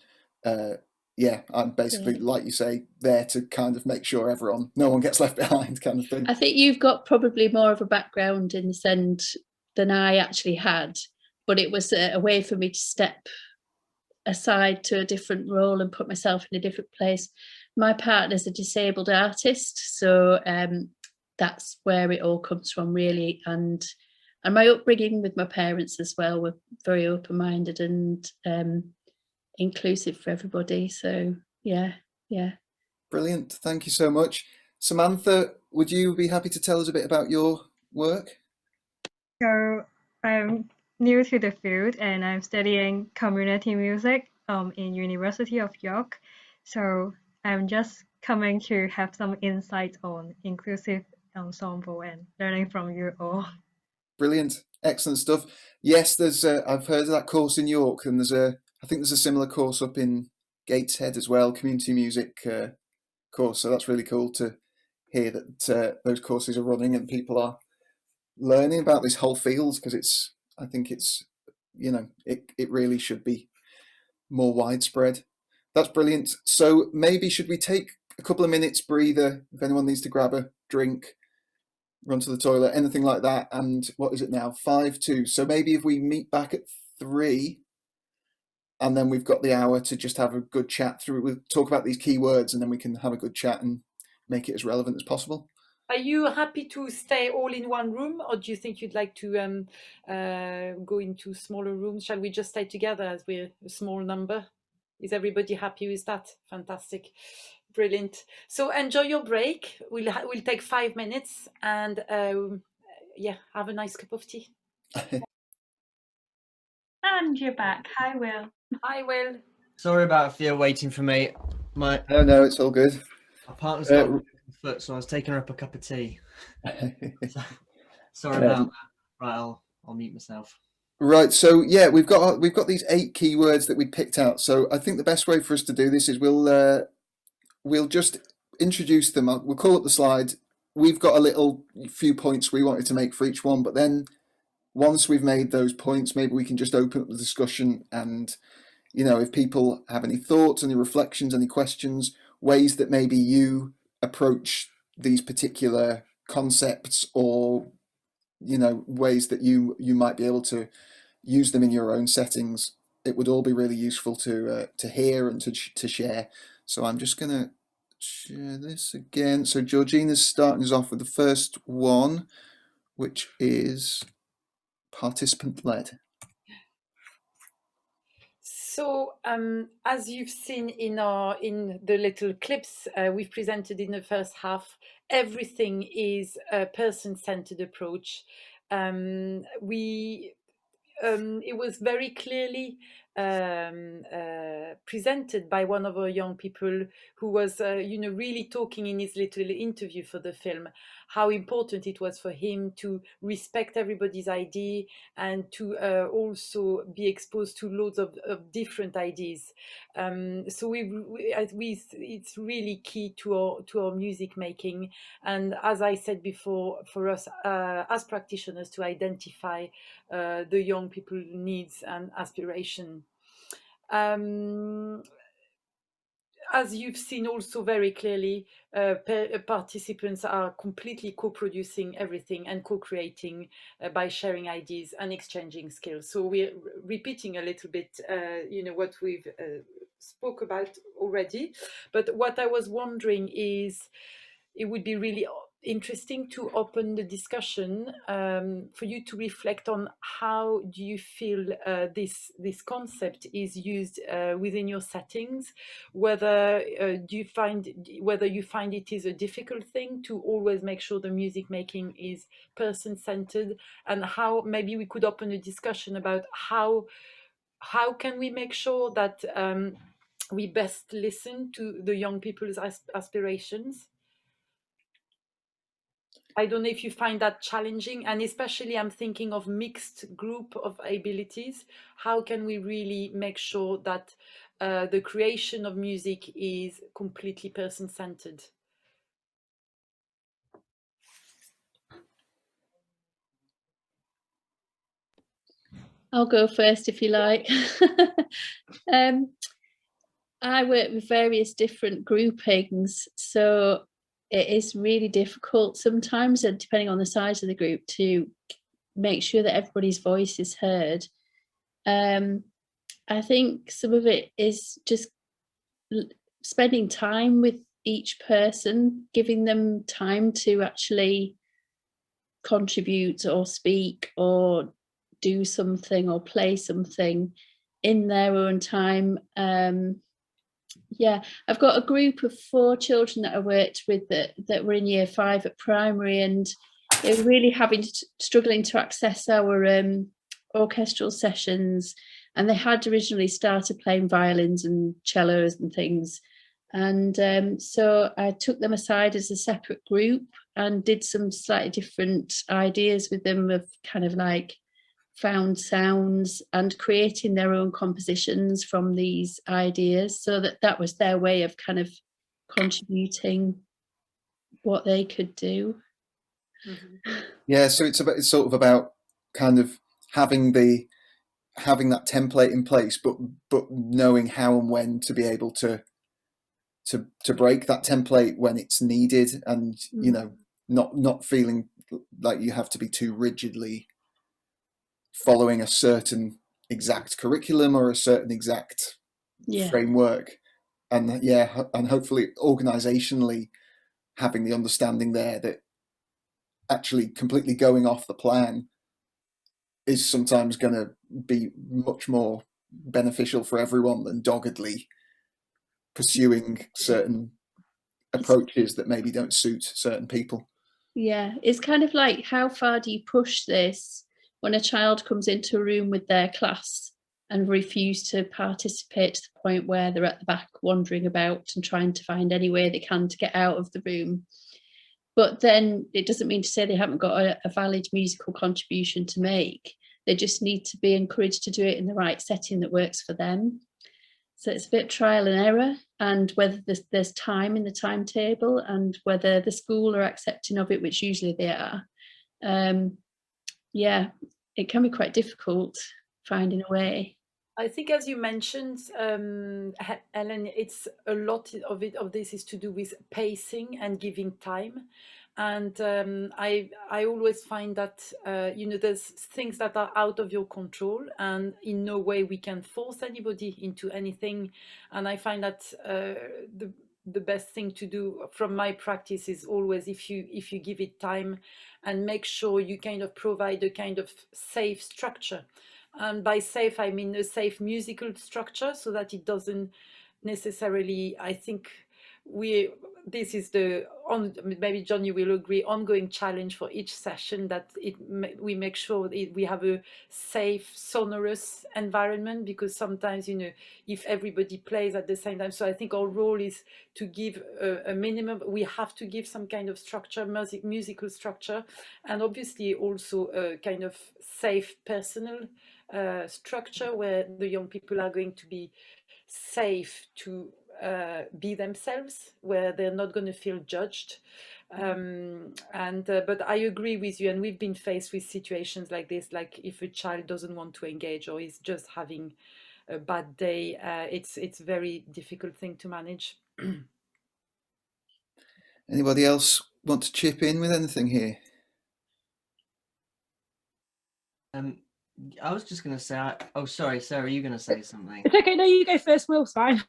yeah, I'm basically, like you say, there to kind of make sure no one gets left behind, kind of thing. I think you've got probably more of a background in the SEND than I actually had, but it was a way for me to step aside to a different role and put myself in a different place. My partner's a disabled artist, so that's where it all comes from, really. And my upbringing with my parents as well were very open-minded and inclusive for everybody. So yeah. Brilliant. Thank you so much. Samantha, would you be happy to tell us a bit about your work? So I'm new to the field and I'm studying community music in University of York. So I'm just coming to have some insights on inclusive ensemble and learning from you all. Brilliant. Excellent stuff. Yes, there's I've heard of that course in York, and I think there's a similar course up in Gateshead as well, community music course. So that's really cool to hear that those courses are running and people are learning about this whole field, because I think it's, you know, it really should be more widespread. That's brilliant. So maybe should we take a couple of minutes breather if anyone needs to grab a drink, run to the toilet, anything like that? And what is it now? 5:02. So maybe if we meet back at 3, and then we've got the hour to just have a good chat through. We'll talk about these key words, and then we can have a good chat and make it as relevant as possible. Are you happy to stay all in one room, or do you think you'd like to go into smaller rooms? Shall we just stay together as we're a small number? Is everybody happy with that? Fantastic. Brilliant. So enjoy your break. We'll take 5 minutes, and yeah, have a nice cup of tea. And you're back. Hi, Will. Hi, Will. Sorry about Thea waiting for me. No, it's all good. My partner's got a broken foot, so I was taking her up a cup of tea. Sorry about that. Right, I'll mute myself. Right, so yeah, we've got these 8 keywords that we picked out. So I think the best way for us to do this is we'll just introduce them. We'll call up the slide. We've got a few points we wanted to make for each one, but then once we've made those points, maybe we can just open up the discussion, and, you know, if people have any thoughts, any reflections, any questions, ways that maybe you approach these particular concepts, or, you know, ways that you might be able to use them in your own settings, it would all be really useful to hear and to share. So I'm just going to share this again. So Georgina's starting us off with the first one, which is participant-led. So as you've seen in the little clips we've presented in the first half, everything is a person-centered approach. It was very clearly presented by one of our young people who was really talking in his little interview for the film, how important it was for him to respect everybody's idea and to also be exposed to loads of different ideas. So it's really key to our music making, and as I said before, for us as practitioners to identify the young people's needs and aspiration. As you've seen also very clearly, participants are completely co-producing everything and co-creating by sharing ideas and exchanging skills. So we're repeating a little bit, what we've spoke about already. But what I was wondering is, it would be really interesting to open the discussion for you to reflect on how do you feel this concept is used within your settings, whether you find it is a difficult thing to always make sure the music making is person-centered, and how maybe we could open a discussion about how can we make sure that we best listen to the young people's aspirations. I don't know if you find that challenging, and especially I'm thinking of mixed group of abilities. How can we really make sure that the creation of music is completely person-centered? I'll go first if you like. I work with various different groupings, so it is really difficult sometimes, and depending on the size of the group, to make sure that everybody's voice is heard. I think some of it is just spending time with each person, giving them time to actually contribute or speak or do something or play something in their own time. Yeah, I've got a group of 4 children that I worked with that were in year 5 at primary, and they were really struggling to access our orchestral sessions, and they had originally started playing violins and cellos and things, and so I took them aside as a separate group and did some slightly different ideas with them, of kind of like found sounds and creating their own compositions from these ideas, so that was their way of kind of contributing what they could do. Yeah, so it's sort of about kind of having that template in place, but knowing how and when to be able to break that template when it's needed, and you know, not feeling like you have to be too rigidly following a certain exact curriculum or a certain exact framework. And and hopefully organizationally having the understanding there that actually completely going off the plan is sometimes going to be much more beneficial for everyone than doggedly pursuing certain approaches that maybe don't suit certain people. Yeah, it's kind of like, how far do you push this when a child comes into a room with their class and refuse to participate to the point where they're at the back wandering about and trying to find any way they can to get out of the room? But then it doesn't mean to say they haven't got a valid musical contribution to make. They just need to be encouraged to do it in the right setting that works for them. So it's a bit trial and error, and whether there's time in the timetable and whether the school are accepting of it, which usually they are. Yeah, it can be quite difficult finding a way. I think, as you mentioned, Ellen, it's a lot of this is to do with pacing and giving time. And I always find that you know, there's things that are out of your control, and in no way we can force anybody into anything. And I find that the best thing to do from my practice is always, if you give it time and make sure you kind of provide a kind of safe structure. And by safe, I mean a safe musical structure, so that it doesn't necessarily, I think this is maybe John, you will agree, ongoing challenge for each session, that we make sure we have a safe, sonorous environment, because sometimes, you know, if everybody plays at the same time, so I think our role is to give a minimum. We have to give some kind of structure, musical structure, and obviously also a kind of safe personal structure where the young people are going to be safe to be themselves, where they're not going to feel judged. But I agree with you, and we've been faced with situations like this, like if a child doesn't want to engage or is just having a bad day, it's a very difficult thing to manage. Anybody else want to chip in with anything here? I was just going to say, oh, sorry, Sarah, are you going to say something? It's okay, no, you go first, Will, it's fine.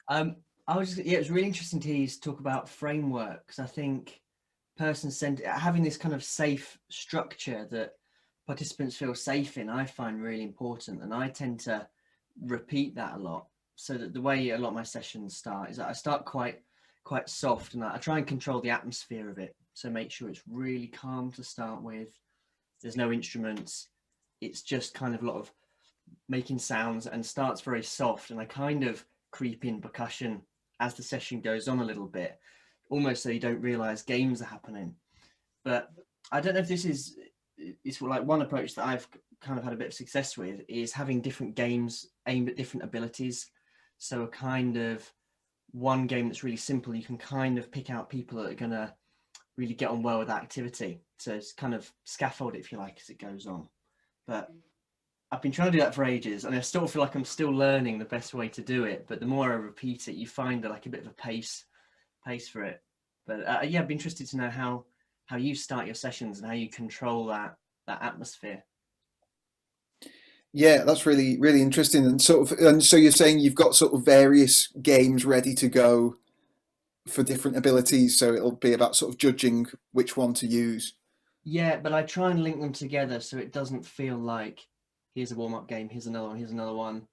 I was just, yeah, it was really interesting to hear you talk about frameworks. I think person-centered, having this kind of safe structure that participants feel safe in, I find really important, and I tend to repeat that a lot. So that the way a lot of my sessions start is that I start quite soft, and I try and control the atmosphere of it. So make sure it's really calm to start with. There's no instruments. It's just kind of a lot of making sounds, and starts very soft, and I kind of creep in percussion as the session goes on a little bit, almost so you don't realize games are happening. But I don't know if this is like one approach that I've kind of had a bit of success with, is having different games aimed at different abilities. So a kind of one game that's really simple, you can kind of pick out people that are going to really get on well with that activity. So it's kind of scaffold it, if you like, as it goes on. But I've been trying to do that for ages, and I still feel like I'm still learning the best way to do it. But the more I repeat it, you find like a bit of a pace for it. But yeah, I'd be interested to know how you start your sessions and how you control that atmosphere. Yeah, that's really, really interesting. And so you're saying you've got sort of various games ready to go for different abilities, so it'll be about sort of judging which one to use. Yeah, but I try and link them together so it doesn't feel like here's a warm-up game, here's another one, here's another one.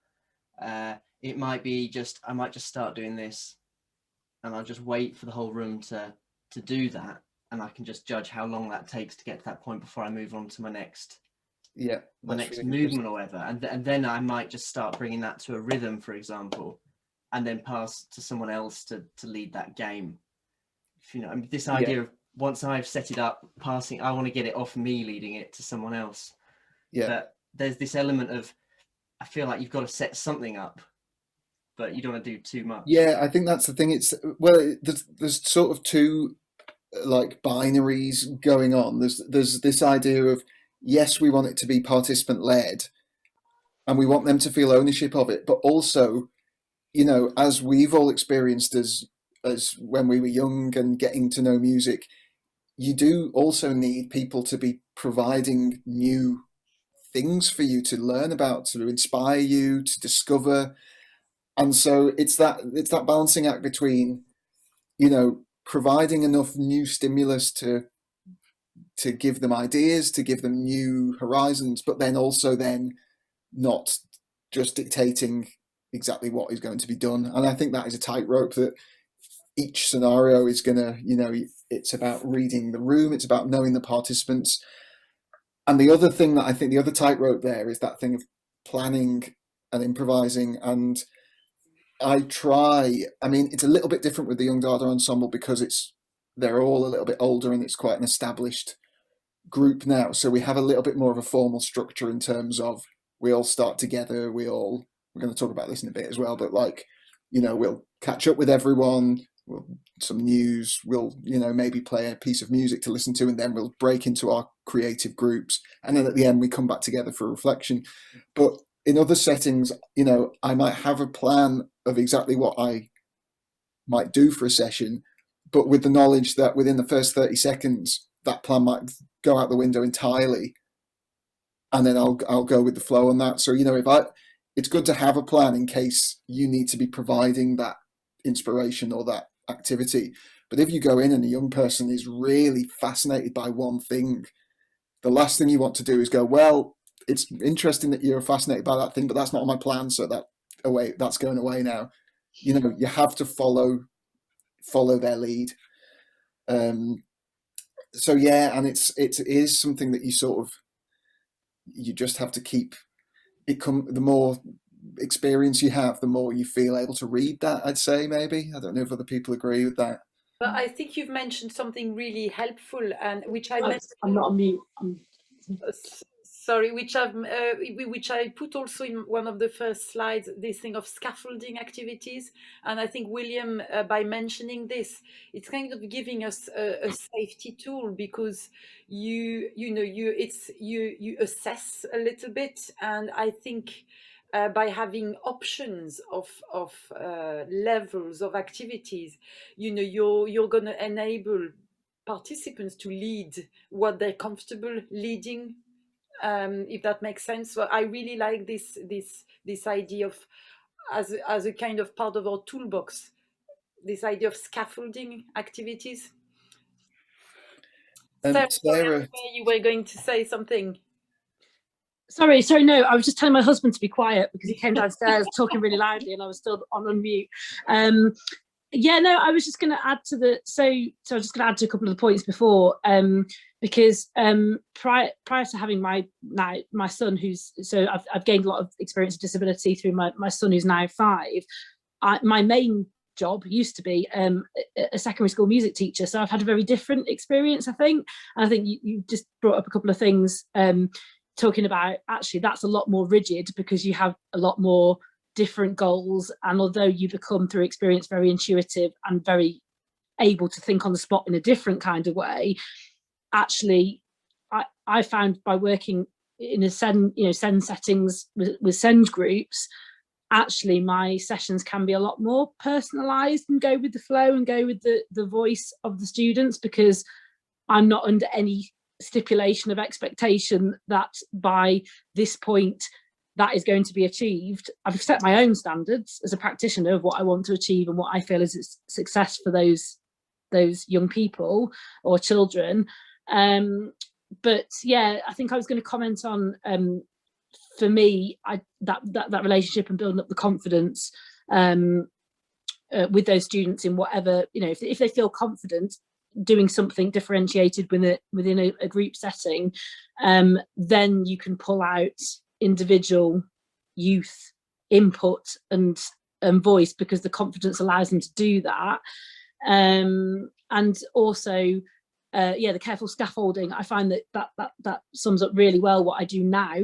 It might be I might just start doing this, and I'll just wait for the whole room to do that, and I can just judge how long that takes to get to that point before I move on to my next really movement or whatever. And then I might just start bringing that to a rhythm, for example, and then pass to someone else to lead that game. You know, I mean, this idea of once I've set it up, passing, I want to get it off me leading it to someone else. Yeah. there's this element of, I feel like you've got to set something up, but you don't want to do too much. Yeah, I think that's the thing. It's, well, there's sort of two like binaries going on. There's this idea of, yes, we want it to be participant led and we want them to feel ownership of it, but also, you know, as we've all experienced as when we were young and getting to know music, you do also need people to be providing new things for you to learn about, to inspire you, to discover. And so it's that balancing act between, you know, providing enough new stimulus to give them ideas, to give them new horizons, but then also then not just dictating exactly what is going to be done. And I think that is a tightrope that each scenario is going to, you know, it's about reading the room, it's about knowing the participants. And the other thing that I think, the other tightrope there is that thing of planning and improvising. And I mean, it's a little bit different with the Young DaDa Ensemble because they're all a little bit older and it's quite an established group now. So we have a little bit more of a formal structure in terms of, we all start together, we're going to talk about this in a bit as well, but like, you know, we'll catch up with everyone, some news, we'll, you know, maybe play a piece of music to listen to, and then we'll break into our creative groups, and then at the end we come back together for reflection. But in other settings, you know, I might have a plan of exactly what I might do for a session, but with the knowledge that within the first 30 seconds that plan might go out the window entirely, and then I'll go with the flow on that. So, you know, it's good to have a plan in case you need to be providing that inspiration or that activity. But if you go in and a young person is really fascinated by one thing, the last thing you want to do is go, well, it's interesting that you're fascinated by that thing, but that's not on my plan, so that's going away now. You know, you have to follow their lead. So yeah, and it is something that you just have to keep it. The more experience you have, the more you feel able to read that, I'd say. Maybe, I don't know if other people agree with that. But I think you've mentioned something really helpful, and which I mentioned. I'm not on mute. Sorry, which I put also in one of the first slides, this thing of scaffolding activities. And I think William, by mentioning this, it's kind of giving us a safety tool, because you assess a little bit. And I think by having options of levels of activities, you know, you're going to enable participants to lead what they're comfortable leading, if that makes sense. So I really like this idea of, as a kind of part of our toolbox, this idea of scaffolding activities. Sarah, you were going to say something. Sorry, no, I was just telling my husband to be quiet because he came downstairs talking really loudly and I was still on unmute. Yeah, no, I was just going to add to so I was just going to add to a couple of the points before, because prior to having my son, I've gained a lot of experience of disability through my son who's now 5. My main job used to be a secondary school music teacher, so I've had a very different experience, I think. And I think you just brought up a couple of things, talking about actually that's a lot more rigid because you have a lot more different goals, and although you become through experience very intuitive and very able to think on the spot in a different kind of way, actually I found by working in a SEND settings with SEND groups, actually my sessions can be a lot more personalized and go with the flow and go with the voice of the students, because I'm not under any stipulation of expectation that by this point that is going to be achieved. I've set my own standards as a practitioner of what I want to achieve and what I feel is success for those young people or children. But yeah, I think I was going to comment on, for me, that relationship and building up the confidence with those students in whatever, you know, if they feel confident doing something differentiated within a group setting, then you can pull out individual youth input and voice, because the confidence allows them to do that. And also, the careful scaffolding, I find that sums up really well what I do now,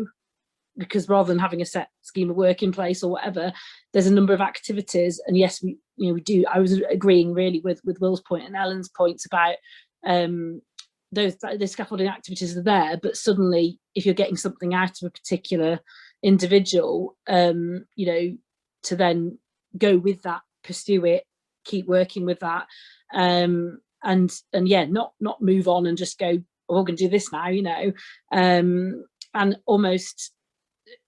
because rather than having a set scheme of work in place or whatever, there's a number of activities. And yes, we do. I was agreeing really with Will's point and Ellen's points about the scaffolding activities are there, but suddenly if you're getting something out of a particular individual, to then go with that, pursue it, keep working with that, and not move on and just go, oh, we're going to do this now, and almost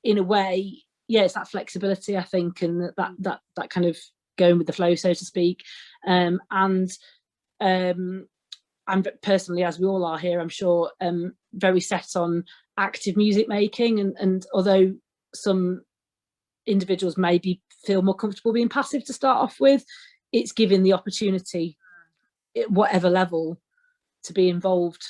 in a way, it's that flexibility, I think, and that kind of going with the flow, so to speak. I'm personally, as we all are here, I'm sure, very set on active music making, and although some individuals maybe feel more comfortable being passive to start off with, it's giving the opportunity at whatever level to be involved,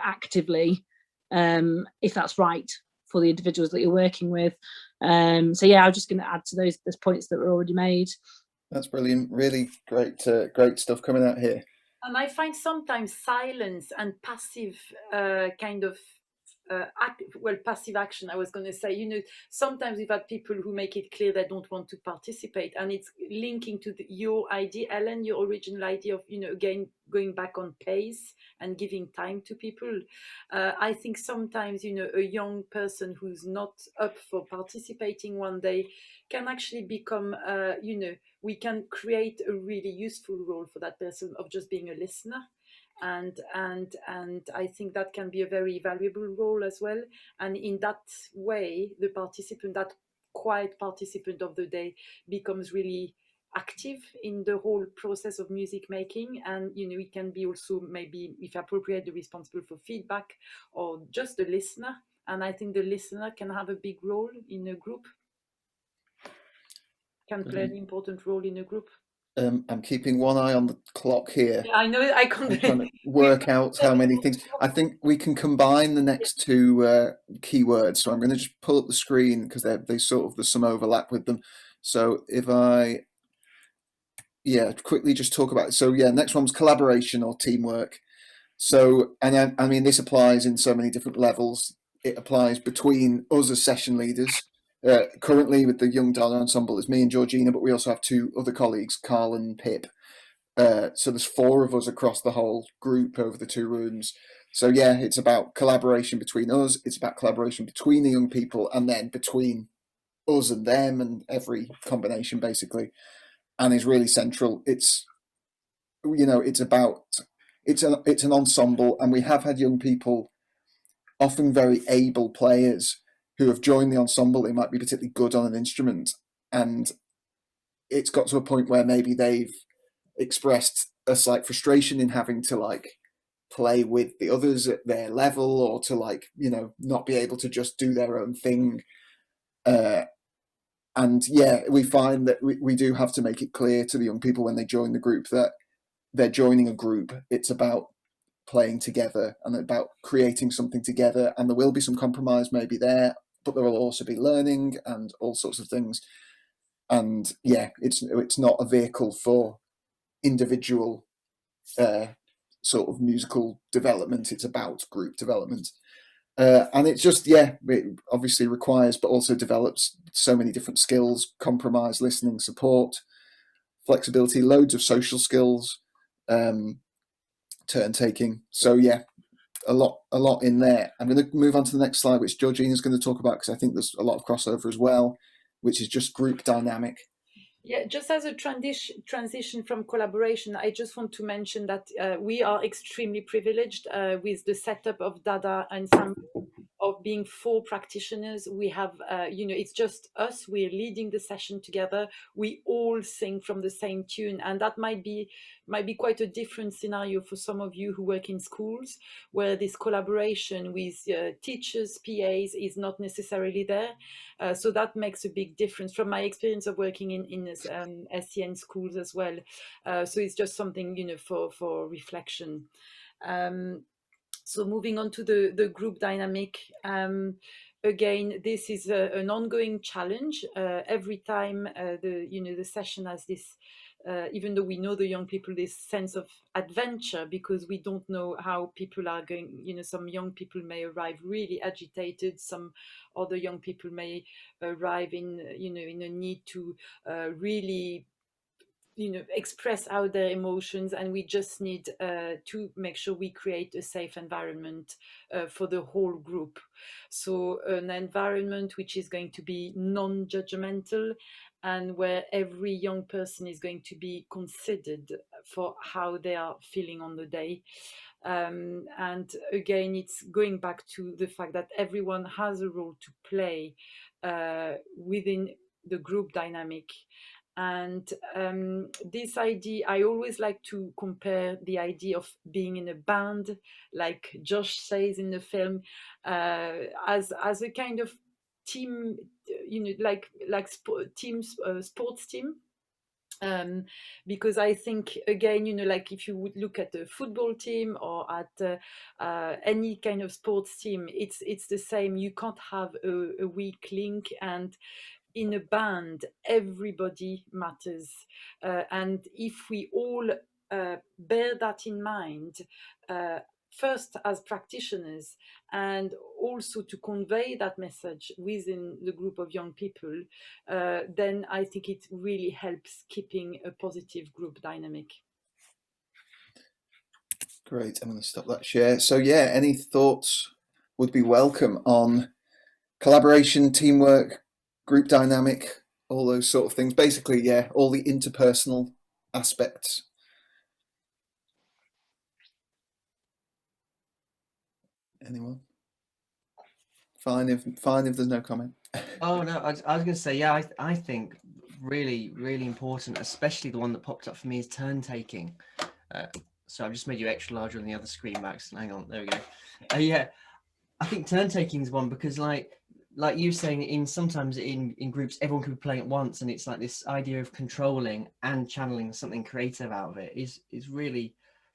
actively, if that's right for the individuals that you're working with. I'm just going to add to those points that were already made. That's brilliant. Really great stuff coming out here. And I find sometimes silence and passive passive action, I was going to say, sometimes we've had people who make it clear they don't want to participate, and it's linking to your idea, Ellen, your original idea of, again, going back on pace and giving time to people. I think sometimes, a young person who's not up for participating one day can actually become, we can create a really useful role for that person of just being a listener. And I think that can be a very valuable role as well. And in that way, the participant, that quiet participant of the day, becomes really active in the whole process of music making. And it can be also, maybe if appropriate, responsible for feedback or just a listener. And I think the listener can have a big role in a group, can play an important role in a group. I'm keeping one eye on the clock here. Yeah, I know. I'm trying to work out how many things. I think we can combine the next two keywords. So I'm going to just pull up the screen because there's some overlap with them. So if I, quickly just talk about it. So next one's collaboration or teamwork. So, and I mean, this applies in so many different levels. It applies between us as session leaders. Currently with the Young DaDa Ensemble, it's me and Georgina, but we also have two other colleagues, Carl and Pip. So there's four of us across the whole group over the two rooms. So it's about collaboration between us. It's about collaboration between the young people, and then between us and them, and every combination basically. And is really central. It's it's an ensemble, and we have had young people, often very able players, who have joined the ensemble. They might be particularly good on an instrument, and it's got to a point where maybe they've expressed a slight frustration in having to play with the others at their level, or to not be able to just do their own thing. We find that we do have to make it clear to the young people when they join the group that they're joining a group. It's about playing together and about creating something together, and there will be some compromise maybe there, but there will also be learning and all sorts of things. And it's not a vehicle for individual sort of musical development. It's about group development, and it's just it obviously requires, but also develops so many different skills: compromise, listening, support, flexibility, loads of social skills, turn taking. So a lot in there. I'm going to move on to the next slide, which Georgina's going to talk about, because I think there's a lot of crossover as well, which is just group dynamic. Yeah, just as a transition from collaboration, I just want to mention that we are extremely privileged with the setup of DaDa Ensemble, of being 4 practitioners. We have, it's just us. We're leading the session together. We all sing from the same tune, and that might be quite a different scenario for some of you who work in schools, where this collaboration with teachers, PAs is not necessarily there. So that makes a big difference from my experience of working in SEN schools as well. So it's just something, for reflection. So moving on to the group dynamic, again, this is an ongoing challenge. Every time the session has this, even though we know the young people, this sense of adventure, because we don't know how people are going. Some young people may arrive really agitated. Some other young people may arrive in a need to really express out their emotions, and we just need to make sure we create a safe environment for the whole group. So an environment which is going to be non-judgmental, and where every young person is going to be considered for how they are feeling on the day. And again, it's going back to the fact that everyone has a role to play within the group dynamic. And this idea, I always like to compare the idea of being in a band, like Josh says in the film, as a kind of team, like sports team. Because I think, again, like if you would look at a football team or at any kind of sports team, it's the same. You can't have a weak link, and in a band, everybody matters. And if we all bear that in mind, first as practitioners, and also to convey that message within the group of young people, then I think it really helps keeping a positive group dynamic. Great, I'm going to stop that share. So yeah, any thoughts would be welcome on collaboration, teamwork, group dynamic, all those sort of things. Basically, yeah, all the interpersonal aspects. Anyone? Fine if there's no comment. Oh no, I was going to say, yeah, I think really, really important, especially the one that popped up for me, is turn taking. So I've just made you extra larger on the other screen, Max. Hang on, there we go. Yeah, I think turn taking is one, because like you were saying, sometimes in groups, everyone can be playing at once, and it's like this idea of controlling and channeling something creative out of it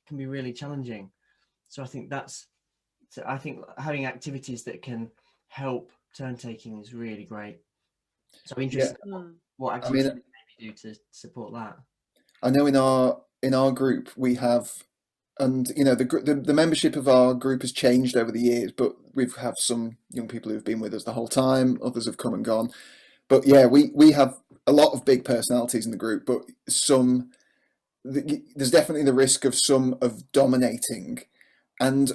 can be really challenging. So I think having activities that can help turn taking is really great. So interested in what activities maybe do to support that. I know in our group we have, and the membership of our group has changed over the years, but we've have some young people who've been with us the whole time. Others have come and gone, but yeah, we have a lot of big personalities in the group, but there's definitely the risk of some of dominating, and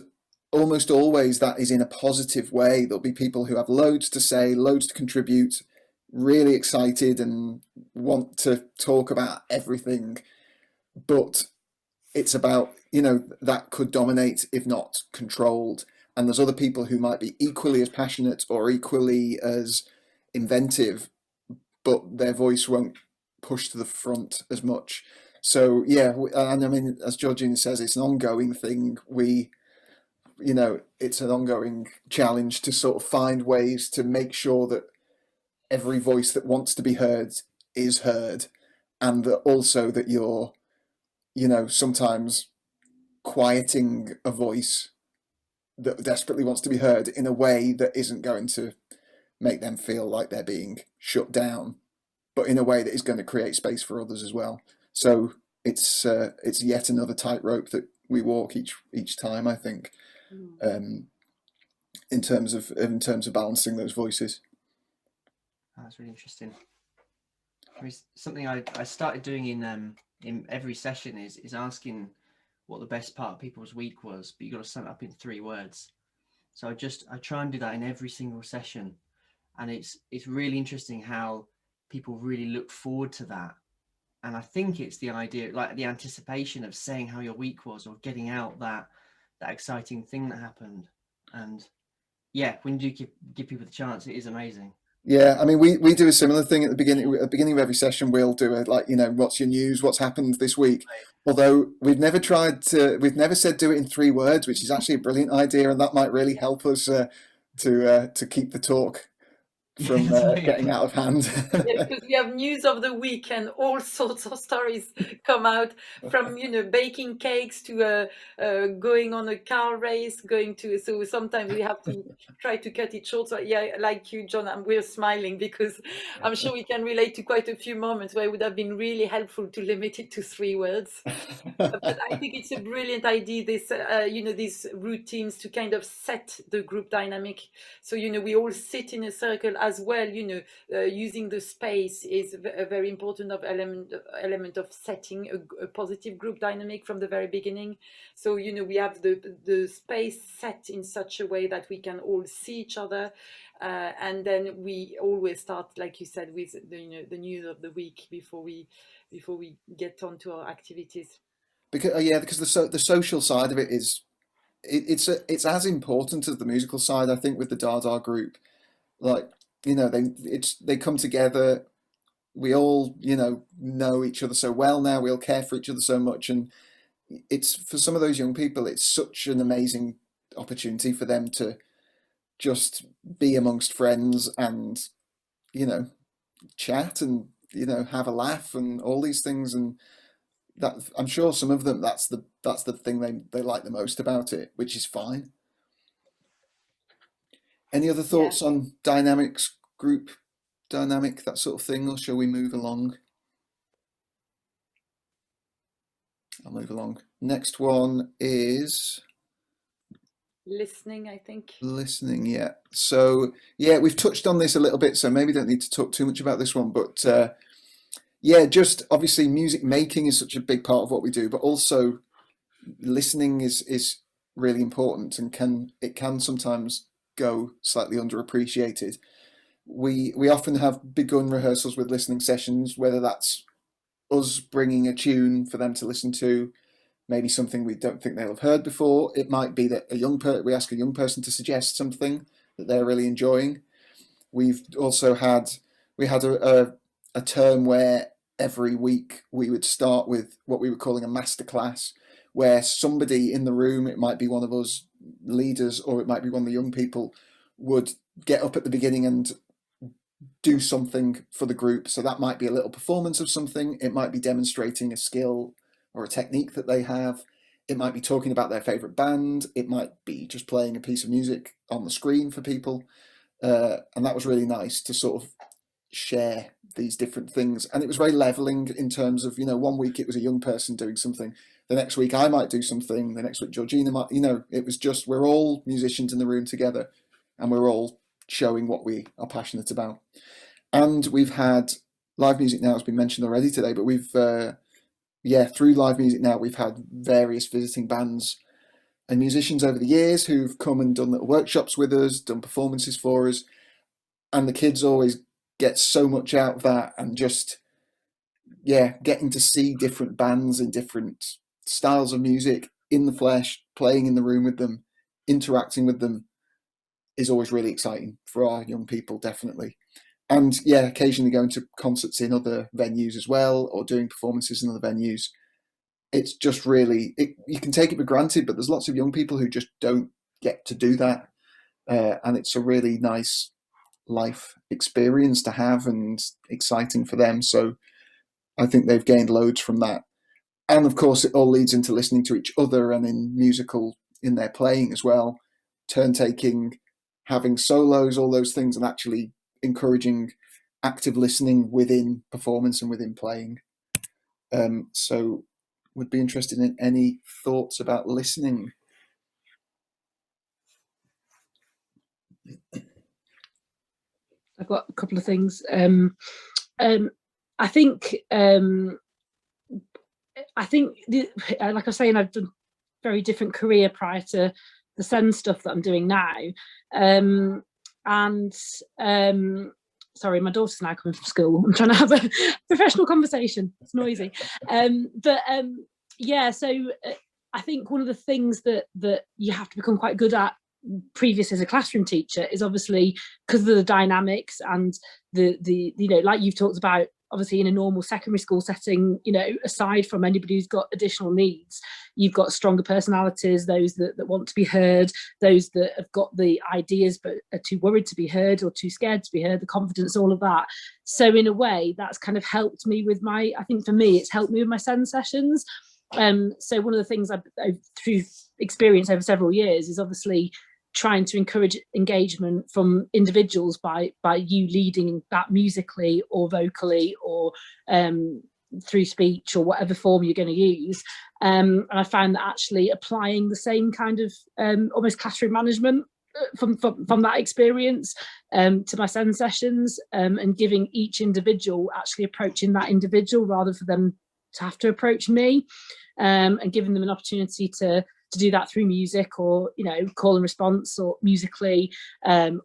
almost always that is in a positive way. There'll be people who have loads to say, loads to contribute, really excited and want to talk about everything, but it's about, that could dominate if not controlled. And there's other people who might be equally as passionate or equally as inventive, but their voice won't push to the front as much. So yeah, and I mean, as Georgina says, it's an ongoing thing. It's an ongoing challenge to sort of find ways to make sure that every voice that wants to be heard is heard, and that also that you're, sometimes quieting a voice that desperately wants to be heard in a way that isn't going to make them feel like they're being shut down, but in a way that is going to create space for others as well. So it's yet another tightrope that we walk each time, I think. In terms of balancing those voices. That's really interesting. I mean, something I started doing in every session is asking what the best part of people's week was, but you got to sum it up in 3 words. So I try and do that in every single session, and it's really interesting how people really look forward to that. And I think it's the idea, like the anticipation of saying how your week was, or getting out that exciting thing that happened. And yeah, when you do give people the chance, it is amazing. Yeah, I mean, we do a similar thing at the beginning. At the beginning of every session, we'll do it like, what's your news, what's happened this week. Although we've never said do it in 3 words, which is actually a brilliant idea, and that might really help us to keep the talk from getting out of hand. Yeah, because we have news of the week and all sorts of stories come out, from baking cakes to going on a car race, so sometimes we have to try to cut it short. So yeah, like you, John, we're smiling because I'm sure we can relate to quite a few moments where it would have been really helpful to limit it to 3 words. But I think it's a brilliant idea, this these routines to kind of set the group dynamic. So we all sit in a circle as well. Using the space is a very important element of setting a positive group dynamic from the very beginning. So we have the space set in such a way that we can all see each other, and then we always start, like you said, with the news of the week before we get on to our activities. Because the social side of it is it's as important as the musical side, I think, with the DaDa group. Like, they come together. We all know each other so well now. We all care for each other so much, and it's, for some of those young people, it's such an amazing opportunity for them to just be amongst friends and chat and have a laugh and all these things. And that, I'm sure some of them, that's the thing they like the most about it, which is fine. Any other thoughts on dynamics, group dynamic, that sort of thing, or shall we move along? I'll move along. Next one is listening, I think. Listening, yeah. So yeah, we've touched on this a little bit, so maybe don't need to talk too much about this one, but yeah, just obviously music making is such a big part of what we do, but also listening is really important, and can sometimes go slightly underappreciated. We often have begun rehearsals with listening sessions, whether that's us bringing a tune for them to listen to, maybe something we don't think they'll have heard before. It might be that we ask a young person to suggest something that they're really enjoying. We've also had a term where every week we would start with what we were calling a masterclass, where somebody in the room, it might be one of us leaders or it might be one of the young people, would get up at the beginning and do something for the group. So that might be a little performance of something. It might be demonstrating a skill or a technique that they have. It might be talking about their favorite band. It might be just playing a piece of music on the screen for people. And that was really nice to sort of share these different things. And it was very leveling in terms of, 1 week it was a young person doing something. The next week I might do something. The next week Georgina might, it was just, we're all musicians in the room together and we're all showing what we are passionate about. And we've had live music now, has been mentioned already today, but we've, through live music now, we've had various visiting bands and musicians over the years who've come and done little workshops with us, done performances for us. And the kids always get so much out of that, and just, getting to see different bands and different styles of music in the flesh, playing in the room with them, interacting with them, is always really exciting for our young people, definitely. And occasionally going to concerts in other venues as well, or doing performances in other venues. It's just really, you can take it for granted, but there's lots of young people who just don't get to do that. And it's a really nice life experience to have and exciting for them. So I think they've gained loads from that. And of course, it all leads into listening to each other and in their playing as well, turn taking, having solos, all those things, and actually encouraging active listening within performance and within playing. So would be interested in any thoughts about listening. I've got a couple of things. I think like I was saying, I've done very different career prior to the SEND stuff that I'm doing now. Sorry, my daughter's now coming from school. I'm trying to have a professional conversation. It's noisy. So I think one of the things that you have to become quite good at previous as a classroom teacher is obviously, because of the dynamics and the like you've talked about, obviously in a normal secondary school setting, you know, aside from anybody who's got additional needs, you've got stronger personalities, those that want to be heard, those that have got the ideas but are too worried to be heard or too scared to be heard, the confidence, all of that. So in a way, that's kind of helped me with my, I think for me, it's helped me with my SEND sessions. So one of the things I've through experience over several years is obviously trying to encourage engagement from individuals by you leading that musically or vocally or through speech or whatever form you're going to use. And I found that actually applying the same kind of almost classroom management from that experience to my SEND sessions, and giving each individual actually approaching that individual rather for them to have to approach me, and giving them an opportunity to do that through music, or, you know, call and response, or musically,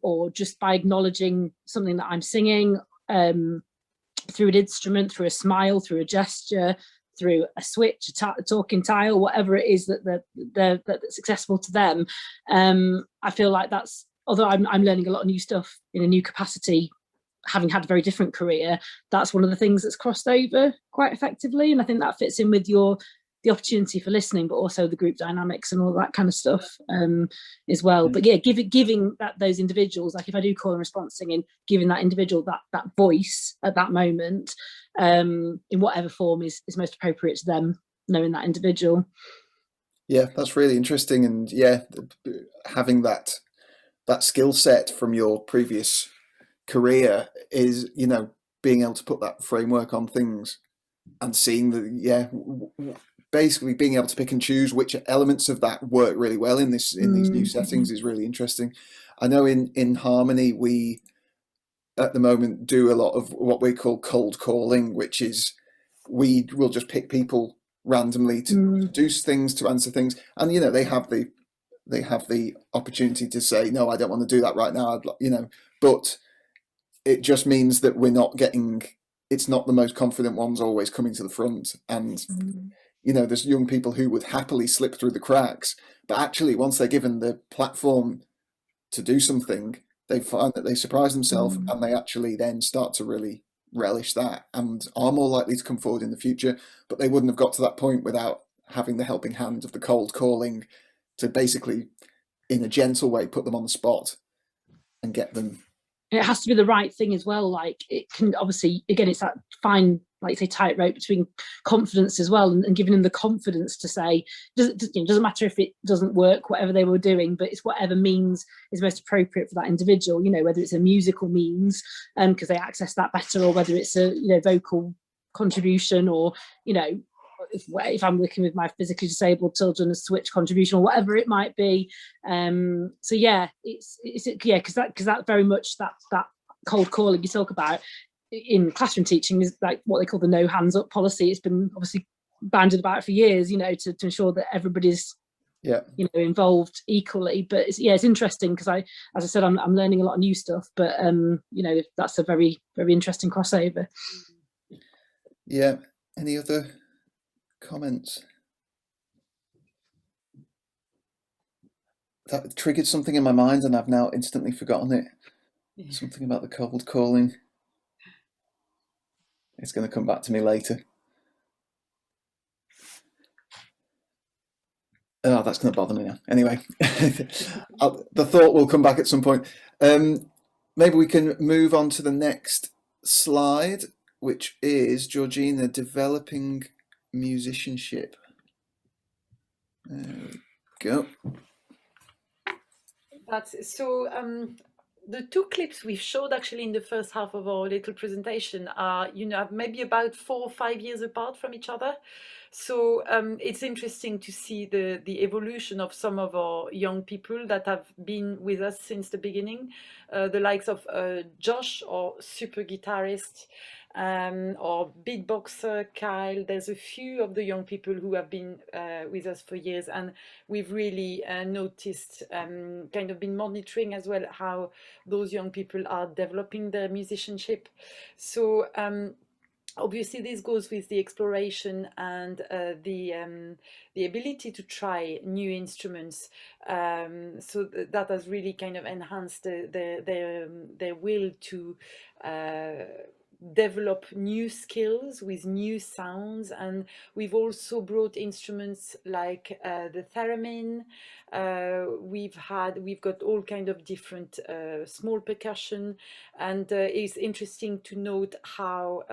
or just by acknowledging something that I'm singing, through an instrument, through a smile, through a gesture, through a switch, a talking tile, whatever it is that's accessible to them. I feel like that's, although I'm learning a lot of new stuff in a new capacity, having had a very different career, that's one of the things that's crossed over quite effectively. And I think that fits in with the opportunity for listening, but also the group dynamics and all that kind of stuff as well. But yeah, giving that those individuals, like if I do call and response singing, giving that individual that voice at that moment, in whatever form is most appropriate to them, knowing that individual. Yeah, that's really interesting. And yeah, having that skill set from your previous career is, you know, being able to put that framework on things and seeing that, basically being able to pick and choose which elements of that work really well in these new settings is really interesting. I know in Harmony we at the moment do a lot of what we call cold calling, which is we will just pick people randomly to do things, to answer things, and, you know, they have the opportunity to say, no, I don't want to do that right now, you know, but it just means that it's not the most confident ones always coming to the front. And you know, there's young people who would happily slip through the cracks, but actually once they're given the platform to do something, they find that they surprise themselves, and they actually then start to really relish that and are more likely to come forward in the future. But they wouldn't have got to that point without having the helping hand of the cold calling to basically, in a gentle way, put them on the spot and get them. And it has to be the right thing as well. Like, it can obviously, again, it's that fine, like say, tightrope between confidence as well, and giving them the confidence to say, doesn't matter if it doesn't work, whatever they were doing, but it's whatever means is most appropriate for that individual, you know, whether it's a musical means because they access that better, or whether it's a, you know, vocal contribution, or, you know, if I'm working with my physically disabled children, a switch contribution, or whatever it might be. So yeah, it's because that very much that cold calling you talk about in classroom teaching is like what they call the no hands up policy. It's been obviously bandied about for years, you know, to ensure that everybody's you know, involved equally. But it's interesting because as I said, I'm learning a lot of new stuff, but you know, that's a very, very interesting crossover. Yeah. Any other comments? That triggered something in my mind and I've now instantly forgotten it. Something about the cold calling. It's going to come back to me later. Oh, that's going to bother me now. Anyway, the thought will come back at some point. Maybe we can move on to the next slide, which is Georgina, developing musicianship. There we go. That's so. The two clips we've showed actually in the first half of our little presentation are, you know, maybe about 4 or 5 years apart from each other. So it's interesting to see the evolution of some of our young people that have been with us since the beginning, the likes of Josh, our super guitarist, or beatboxer Kyle. There's a few of the young people who have been with us for years, and we've really noticed, kind of been monitoring as well how those young people are developing their musicianship. So obviously this goes with the exploration and the ability to try new instruments, so that has really kind of enhanced their will to develop new skills with new sounds, and we've also brought instruments like the theremin. We've got all kind of different small percussion, and it's interesting to note how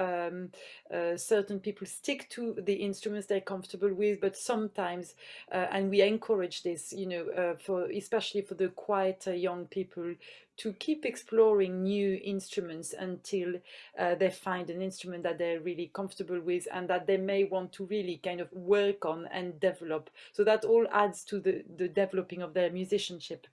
certain people stick to the instruments they're comfortable with, but sometimes and we encourage this, you know, for especially for the quieter young people, to keep exploring new instruments until they find an instrument that they're really comfortable with and that they may want to really kind of work on and develop. So that all adds to the developing of their musicianship.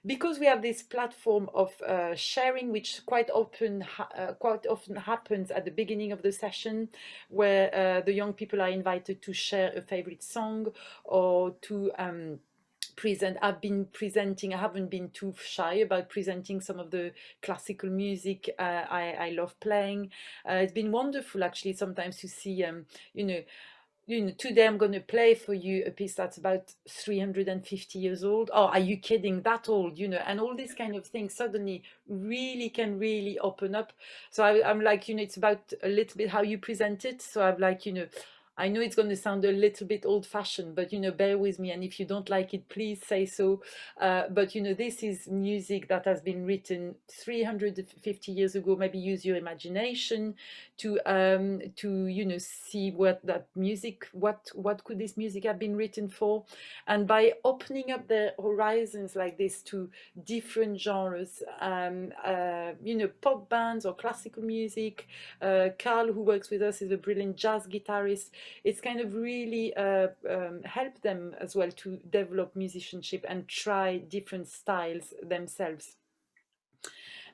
Because we have this platform of sharing, which quite often happens at the beginning of the session, where the young people are invited to share a favorite song or to I've been presenting. I haven't been too shy about presenting some of the classical music I love playing. It's been wonderful actually sometimes to see today I'm going to play for you a piece that's about 350 years old. Oh, are you kidding? That old, and all these kind of things suddenly really can really open up. So I'm like, it's about a little bit how you present it. So I'm like, I know it's going to sound a little bit old-fashioned, but bear with me, and if you don't like it, please say so. But this is music that has been written 350 years ago. Maybe use your imagination to see what that music, what could this music have been written for, and by opening up their horizons like this to different genres, pop bands or classical music. Carl, who works with us, is a brilliant jazz guitarist. It's kind of really helped them as well to develop musicianship and try different styles themselves.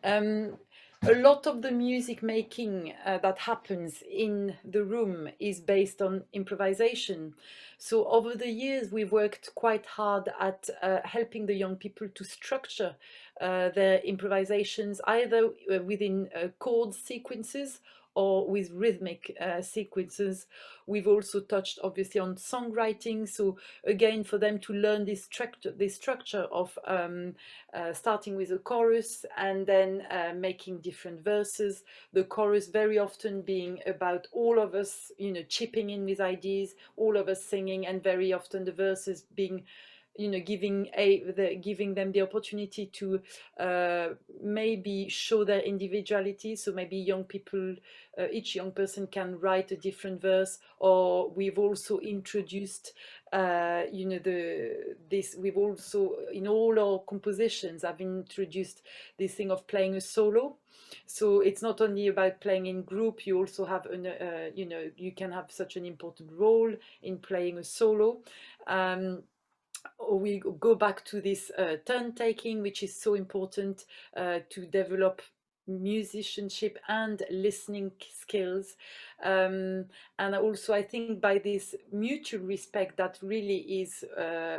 A lot of the music making that happens in the room is based on improvisation. So over the years, we've worked quite hard at helping the young people to structure their improvisations, either within chord sequences or with rhythmic sequences. We've also touched obviously on songwriting. So again, for them to learn this structure of starting with a chorus and then making different verses. The chorus very often being about all of us, chipping in with ideas, all of us singing, and very often the verses being giving them the opportunity to maybe show their individuality. So maybe young people, each young person can write a different verse. Or we've also introduced we've also, in all our compositions, I've introduced this thing of playing a solo. So it's not only about playing in group, you also have you can have such an important role in playing a solo. We go back to this turn taking, which is so important to develop musicianship and listening skills, and also I think by this mutual respect that really is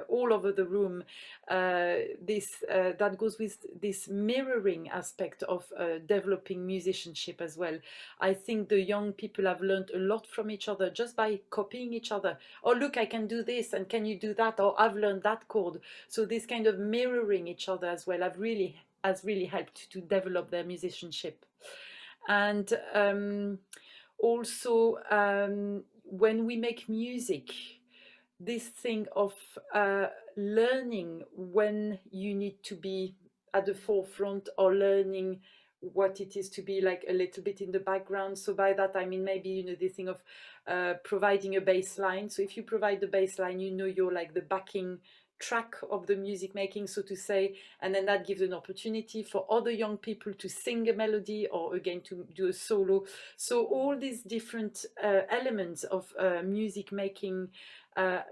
all over the room, that goes with this mirroring aspect of developing musicianship as well. I think the young people have learned a lot from each other just by copying each other. Oh, look, I can do this, and can you do that? Or I've learned that chord. So this kind of mirroring each other as well has really helped to develop their musicianship. And also when we make music, this thing of learning when you need to be at the forefront, or learning what it is to be like a little bit in the background. So by that I mean maybe the thing of providing a bass line. So if you provide the bass line, you're like the backing track of the music making, so to say, and then that gives an opportunity for other young people to sing a melody, or again to do a solo. So all these different elements of music making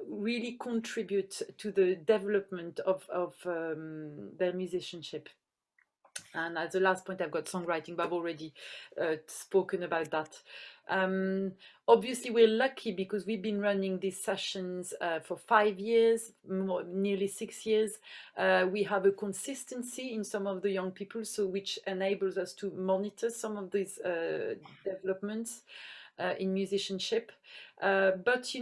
really contribute to the development of their musicianship. And as the last point, I've got songwriting, but I've already spoken about that. Obviously, we're lucky because we've been running these sessions for 5 years, nearly 6 years. We have a consistency in some of the young people, so which enables us to monitor some of these developments in musicianship. But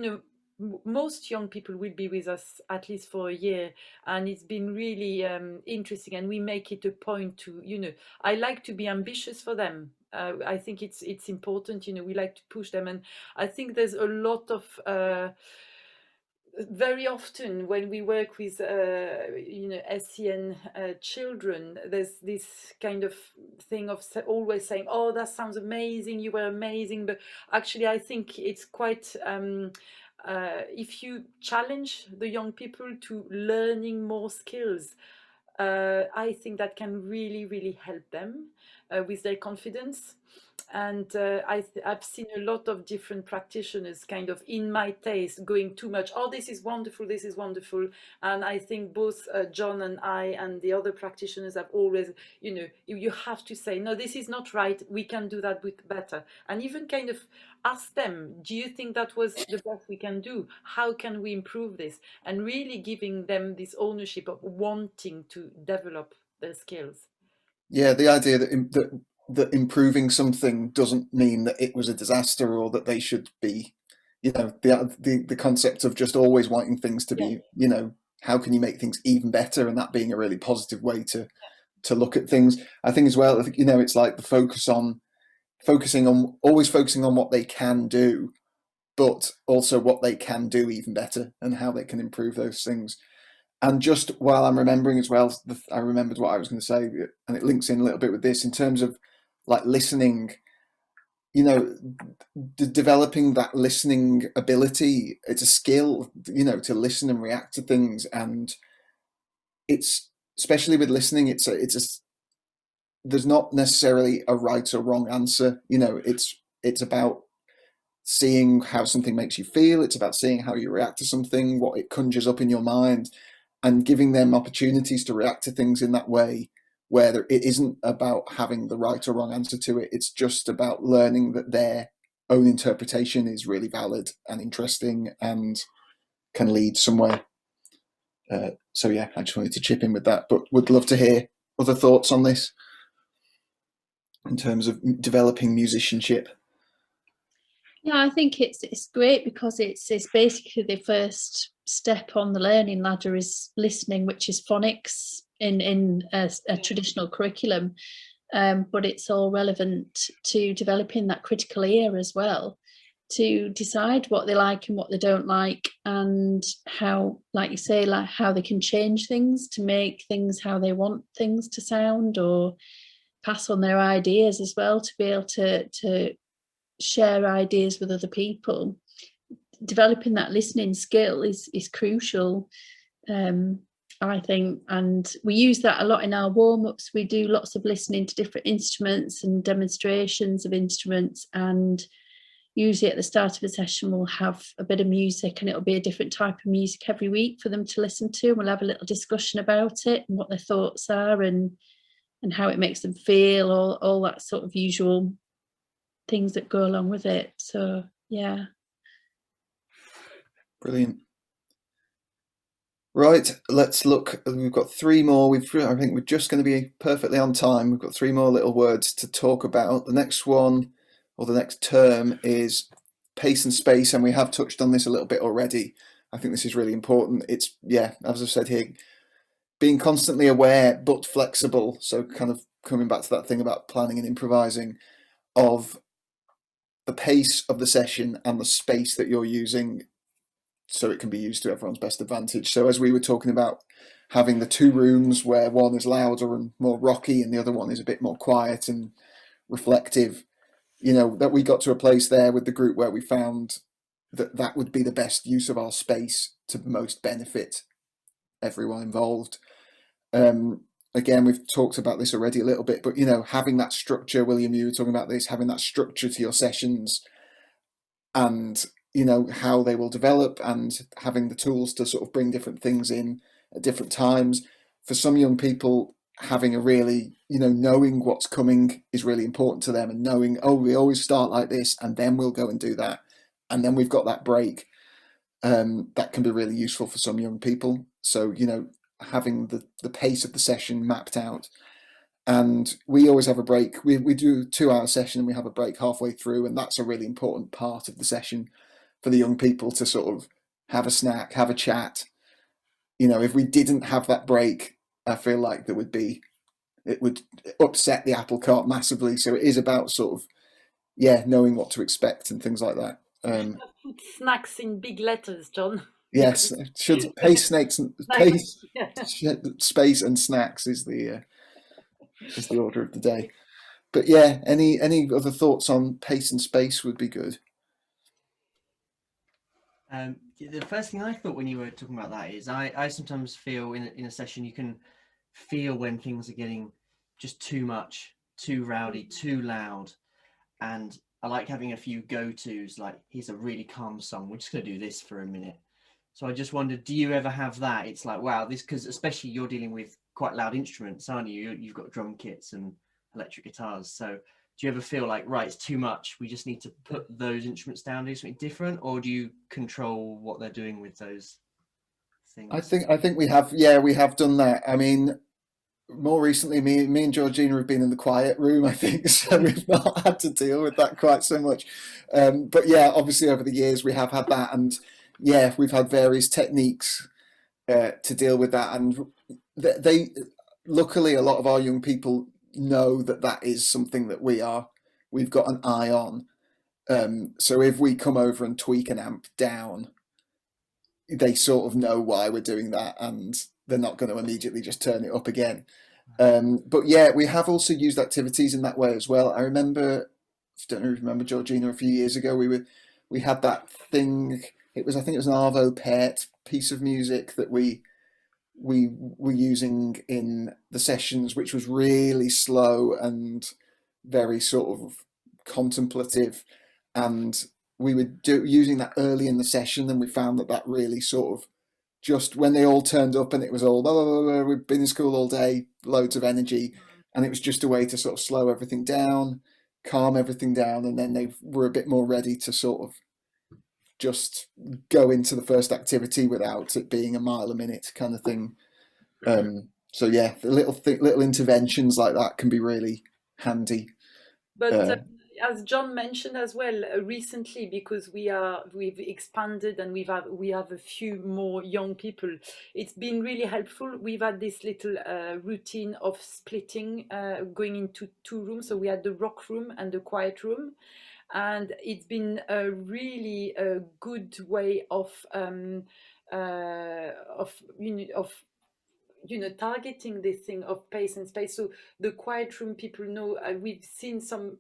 most young people will be with us at least for a year, and it's been really interesting. And we make it a point to, I like to be ambitious for them. I think it's important. We like to push them, and I think there's a lot of very often when we work with SEN children, there's this kind of thing of always saying, oh, that sounds amazing, you were amazing. But actually I think it's quite if you challenge the young people to learning more skills, I think that can really, really help them with their confidence. And I've seen a lot of different practitioners kind of in my taste going too much. Oh, this is wonderful, this is wonderful. And I think both John and I and the other practitioners have always, you have to say, no, this is not right. We can do that better. And even kind of ask them, do you think that was the best we can do? How can we improve this? And really giving them this ownership of wanting to develop their skills. Yeah, the idea that improving something doesn't mean that it was a disaster or that they should be, the concept of just always wanting things to be, how can you make things even better, and that being a really positive way to look at things. I think as well, it's like the focusing on what they can do, but also what they can do even better and how they can improve those things. And just while I'm remembering as well, I remembered what I was going to say, and it links in a little bit with this in terms of like listening, developing that listening ability. It's a skill, to listen and react to things. And it's, especially with listening, there's not necessarily a right or wrong answer. It's about seeing how something makes you feel. It's about seeing how you react to something, what it conjures up in your mind, and giving them opportunities to react to things in that way, where it isn't about having the right or wrong answer to it. It's just about learning that their own interpretation is really valid and interesting and can lead somewhere. So yeah, I just wanted to chip in with that, but would love to hear other thoughts on this in terms of developing musicianship. Yeah, I think it's great because it's basically the first step on the learning ladder is listening, which is phonics in a traditional curriculum, but it's all relevant to developing that critical ear as well, to decide what they like and what they don't like, and how, like you say, like how they can change things to make things how they want things to sound, or pass on their ideas as well, to be able to share ideas with other people. Developing that listening skill is crucial, I think, and we use that a lot in our warm-ups. We do lots of listening to different instruments and demonstrations of instruments, and usually at the start of a session we'll have a bit of music, and it'll be a different type of music every week for them to listen to. We'll have a little discussion about it and what their thoughts are and how it makes them feel, all that sort of usual things that go along with it. So yeah. Brilliant. Right, let's look. We've got three more. I think we're just going to be perfectly on time. We've got three more little words to talk about. The next one, or the next term, is pace and space, and we have touched on this a little bit already. I think this is really important. It's, yeah, as I've said here, being constantly aware but flexible. So kind of coming back to that thing about planning and improvising, of the pace of the session and the space that you're using, so it can be used to everyone's best advantage. So as we were talking about having the two rooms where one is louder and more rocky and the other one is a bit more quiet and reflective, that we got to a place there with the group where we found that would be the best use of our space to most benefit everyone involved. Again, we've talked about this already a little bit, but having that structure, William, you were talking about this, having that structure to your sessions, and how they will develop, and having the tools to sort of bring different things in at different times. For some young people, having a really, knowing what's coming is really important to them, and knowing, oh, we always start like this and then we'll go and do that, and then we've got that break. That can be really useful for some young people. So having the pace of the session mapped out. And we always have a break. We do a 2-hour session and we have a break halfway through, and that's a really important part of the session for the young people to sort of have a snack, have a chat. You know, if we didn't have that break, I feel like it would upset the apple cart massively. So it is about sort of, knowing what to expect and things like that. Put snacks in big letters, John. Yes, should pace snakes and pace Yeah. space and snacks is the order of the day. But yeah, any other thoughts on pace and space would be good. The first thing I thought when you were talking about that is I sometimes feel in a session you can feel when things are getting just too much, too rowdy, too loud, and I like having a few go-tos, like here's a really calm song, we're just going to do this for a minute. So I just wondered, do you ever have that? It's like, wow, this, because especially you're dealing with quite loud instruments, aren't you? You've got drum kits and electric guitars. So do you ever feel like, right, it's too much, we just need to put those instruments down, do something different? Or do you control what they're doing with those things? I think we have done that. I mean, more recently, me and Georgina have been in the quiet room, I think, so we've not had to deal with that quite so much. But yeah, obviously over the years we have had that, and yeah, we've had various techniques to deal with that, and they luckily a lot of our young people know that is something that we've got an eye on. So if we come over and tweak an amp down, they sort of know why we're doing that, and they're not going to immediately just turn it up again. But yeah, we have also used activities in that way as well. I remember, I don't know if you remember, Georgina, a few years ago we had that thing. I think it was an Arvo Pärt piece of music that we were using in the sessions, which was really slow and very sort of contemplative, and we were using that early in the session, and we found that really sort of, just when they all turned up and it was all, blah, blah, blah, blah, we've been in school all day, loads of energy, and it was just a way to sort of slow everything down, calm everything down, and then they were a bit more ready to sort of just go into the first activity without it being a mile a minute kind of thing. So yeah, the little interventions like that can be really handy. But as John mentioned as well, recently, because we've expanded and we have a few more young people, it's been really helpful. We've had this little routine of splitting, going into 2 rooms. So we had the rock room and the quiet room, and it's been a really good way of targeting this thing of pace and space. So the quiet room, people know, we've seen some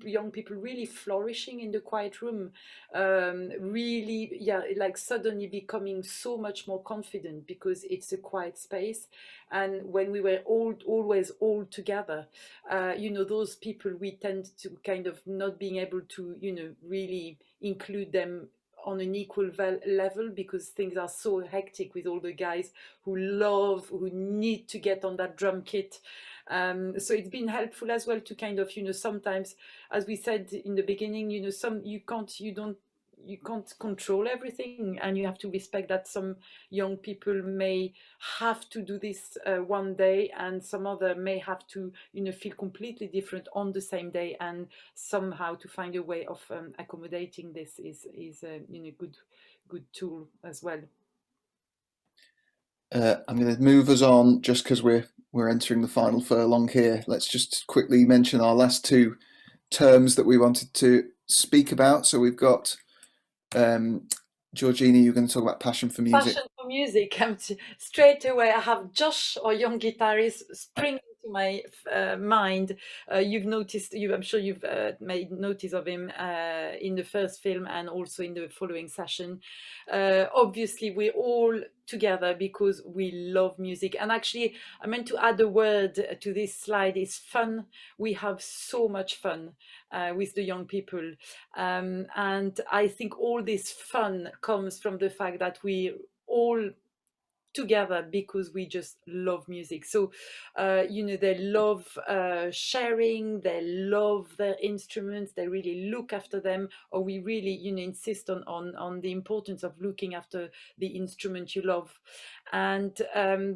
young people really flourishing in the quiet room, really, like suddenly becoming so much more confident because it's a quiet space. And when we were always all together, those people, we tend to kind of not being able to, really include them on an equal level, because things are so hectic with all the guys who need to get on that drum kit. So it's been helpful as well to kind of, sometimes, as we said in the beginning, you can't control everything, and you have to respect that some young people may have to do this one day, and some other may have to feel completely different on the same day, and somehow to find a way of accommodating this is a good tool as well. I'm going to move us on just because we're entering the final furlong here. Let's just quickly mention our last 2 terms that we wanted to speak about. So we've got Georgina, you're going to talk about passion for music. Passion for music. Straight away, I have Josh, our young guitarist, springing to my mind. You've noticed, I'm sure you've made notice of him in the first film and also in the following session. Obviously, we're all together because we love music. And actually, I meant to add a word to this slide, is fun. We have so much fun with the young people. And I think all this fun comes from the fact that we all together because we just love music. So you know, they love sharing, they love their instruments, they really look after them, or we really, you know, insist on the importance of looking after the instrument you love. And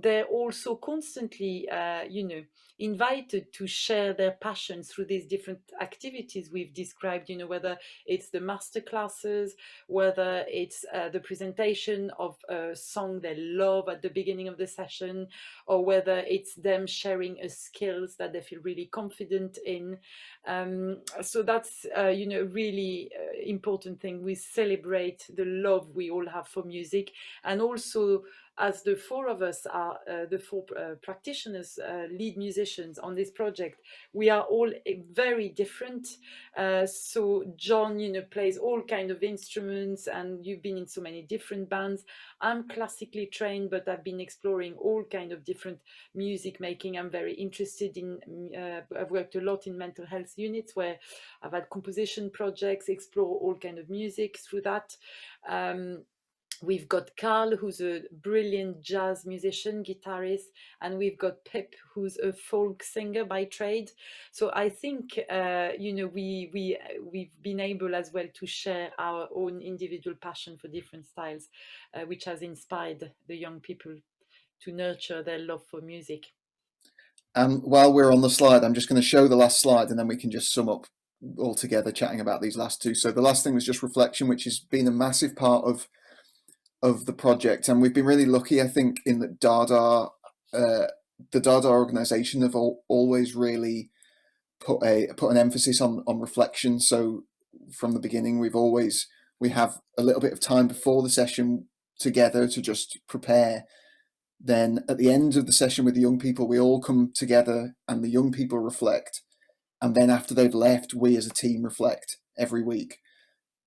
they're also constantly you know, invited to share their passion through these different activities we've described, you know, whether it's the master classes, whether it's the presentation of a song they love at the beginning of the session, or whether it's them sharing a skills that they feel really confident in. So that's you know, really important thing. We celebrate the love we all have for music, and also, as the four of us are the four practitioners, lead musicians on this project, we are all very different. So John, you know, plays all kind of instruments, and you've been in so many different bands. I'm classically trained, but I've been exploring all kind of different music making. I'm very interested in, I've worked a lot in mental health units where I've had composition projects, explore all kind of music through that. We've got Carl, who's a brilliant jazz musician, guitarist, and we've got Pip, who's a folk singer by trade. So I think you know, we've been able as well to share our own individual passion for different styles, which has inspired the young people to nurture their love for music. While we're on the slide, I'm just going to show the last slide, and then we can just sum up all together, chatting about these last two. So the last thing was just reflection, which has been a massive part of the project, and we've been really lucky, I think, in that DaDa, the DaDa organization have always really put an emphasis on reflection. So from the beginning, we have a little bit of time before the session together to just prepare. Then at the end of the session with the young people, we all come together and the young people reflect, and then after they've left, we as a team reflect every week.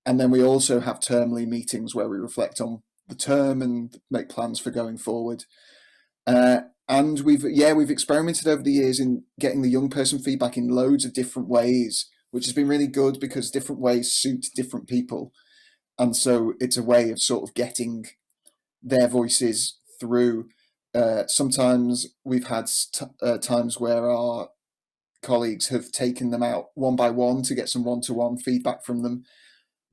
And then we also have termly meetings where we reflect on the term and make plans for going forward. And we've experimented over the years in getting the young person feedback in loads of different ways, which has been really good because different ways suit different people. And so it's a way of sort of getting their voices through. Sometimes we've had times where our colleagues have taken them out one by one to get some one-to-one feedback from them.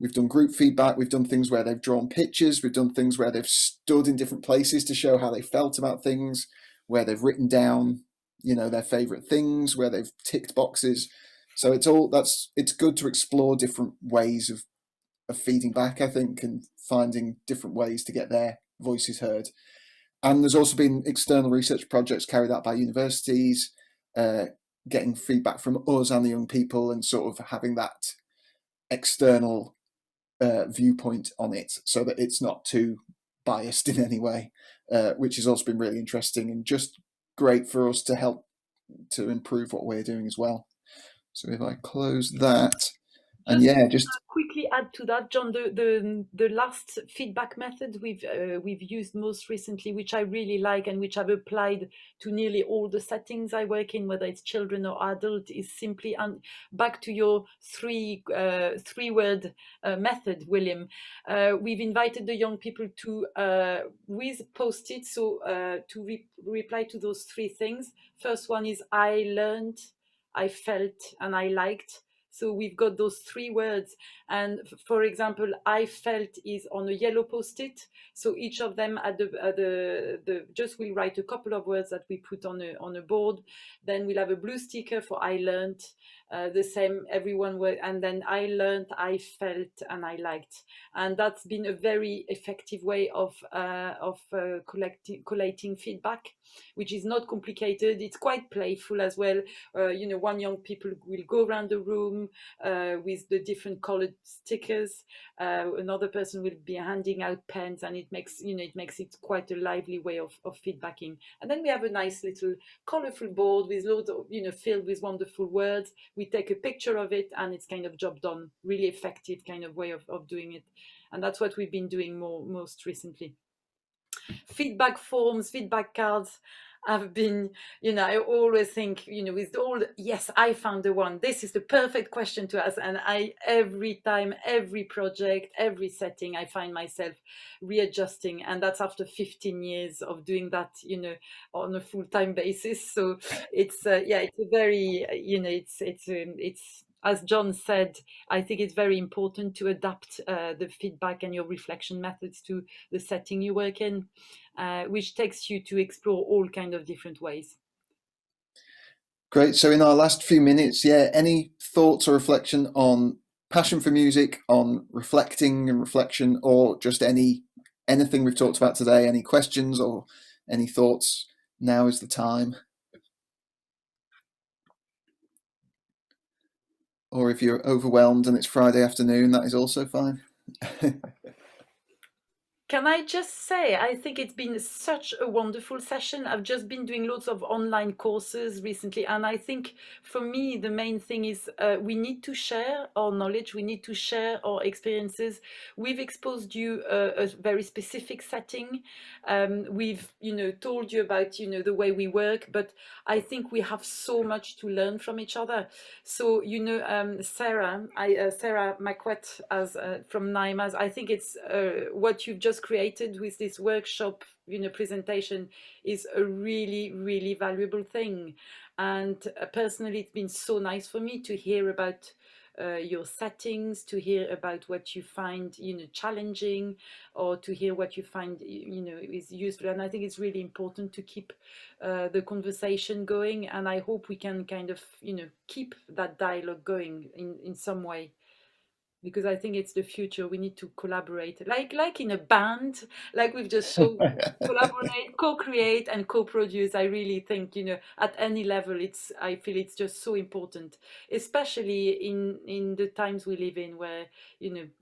We've done group feedback, we've done things where they've drawn pictures, we've done things where they've stood in different places to show how they felt about things, where they've written down, you know, their favourite things, where they've ticked boxes. So it's good to explore different ways of feeding back, I think, and finding different ways to get their voices heard. And there's also been external research projects carried out by universities, getting feedback from us and the young people, and sort of having that external viewpoint on it, so that it's not too biased in any way, which has also been really interesting and just great for us to help to improve what we're doing as well. So if I close that, and yeah, just quickly add to that, John, the last feedback method we've used most recently, which I really like and which I've applied to nearly all the settings I work in, whether it's children or adult, is simply, and back to your three-word method, William. We've invited the young people to with post-it, so to reply to those three things. First one is I learned, I felt, and I liked. So we've got those three words. And for example, I felt is on a yellow post-it. So each of them at the just we'll write a couple of words that we put on a board. Then we'll have a blue sticker for I learned. The same, everyone will, and then I learned, I felt, and I liked. And that's been a very effective way of collating feedback, which is not complicated. It's quite playful as well. You know, one young people will go around the room with the different colored stickers. Another person will be handing out pens, and it makes it quite a lively way of feedbacking. And then we have a nice little colorful board with loads of, filled with wonderful words. We take a picture of it, and it's kind of job done. Really effective kind of way of doing it. And that's what we've been doing most recently. Feedback forms, feedback cards. I've been, I always think, with all, yes, I found the one. This is the perfect question to ask. And every time, every project, every setting, I find myself readjusting. And that's after 15 years of doing that, on a full-time basis. So it's, it's a very, it's, as John said, I think it's very important to adapt the feedback and your reflection methods to the setting you work in, which takes you to explore all kind of different ways. Great. So in our last few minutes, any thoughts or reflection on passion for music, on reflecting and reflection, or just anything we've talked about today? Any questions or any thoughts? Now is the time. Or if you're overwhelmed and it's Friday afternoon, that is also fine. Can I just say, I think it's been such a wonderful session. I've just been doing lots of online courses recently. And I think for me, the main thing is we need to share our knowledge. We need to share our experiences. We've exposed you a very specific setting. We've, told you about, the way we work. But I think we have so much to learn from each other. So, Sarah Macquet from NIMAS, I think it's what you've just created with this workshop presentation is a really, really valuable thing. And personally, it's been so nice for me to hear about your settings, to hear about what you find challenging, or to hear what you find is useful. And I think it's really important to keep the conversation going, and I hope we can kind of keep that dialogue going in some way, because I think it's the future. We need to collaborate, like in a band, like we've just shown. Collaborate, co-create, and co-produce. I really think at any level, I feel it's just so important, especially in the times we live in, where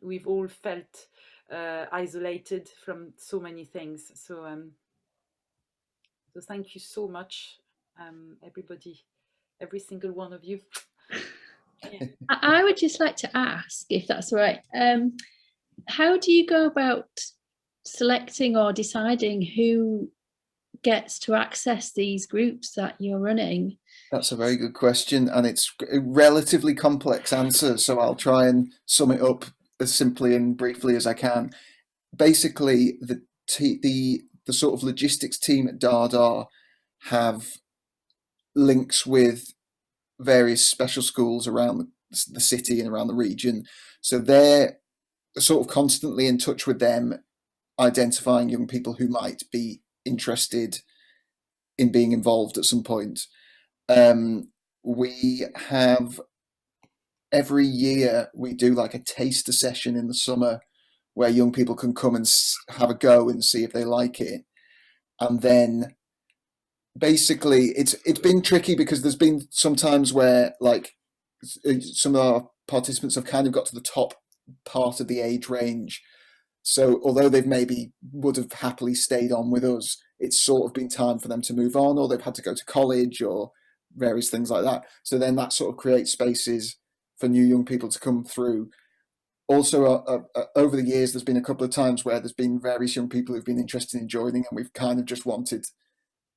we've all felt isolated from so many things. So thank you so much, everybody, every single one of you. Yeah. I would just like to ask, if that's all right, how do you go about selecting or deciding who gets to access these groups that you're running? That's a very good question, and it's a relatively complex answer, so I'll try and sum it up as simply and briefly as I can. Basically, the sort of logistics team at DaDa have links with various special schools around the city and around the region, so they're sort of constantly in touch with them, identifying young people who might be interested in being involved at some point. We have, every year we do like a taster session in the summer where young people can come and have a go and see if they like it. And then basically it's been tricky, because there's been some times where like some of our participants have kind of got to the top part of the age range. So although they've maybe would have happily stayed on with us, it's sort of been time for them to move on, or they've had to go to college or various things like that. So then that sort of creates spaces for new young people to come through. Also, over the years, there's been a couple of times where there's been various young people who've been interested in joining, and we've kind of just wanted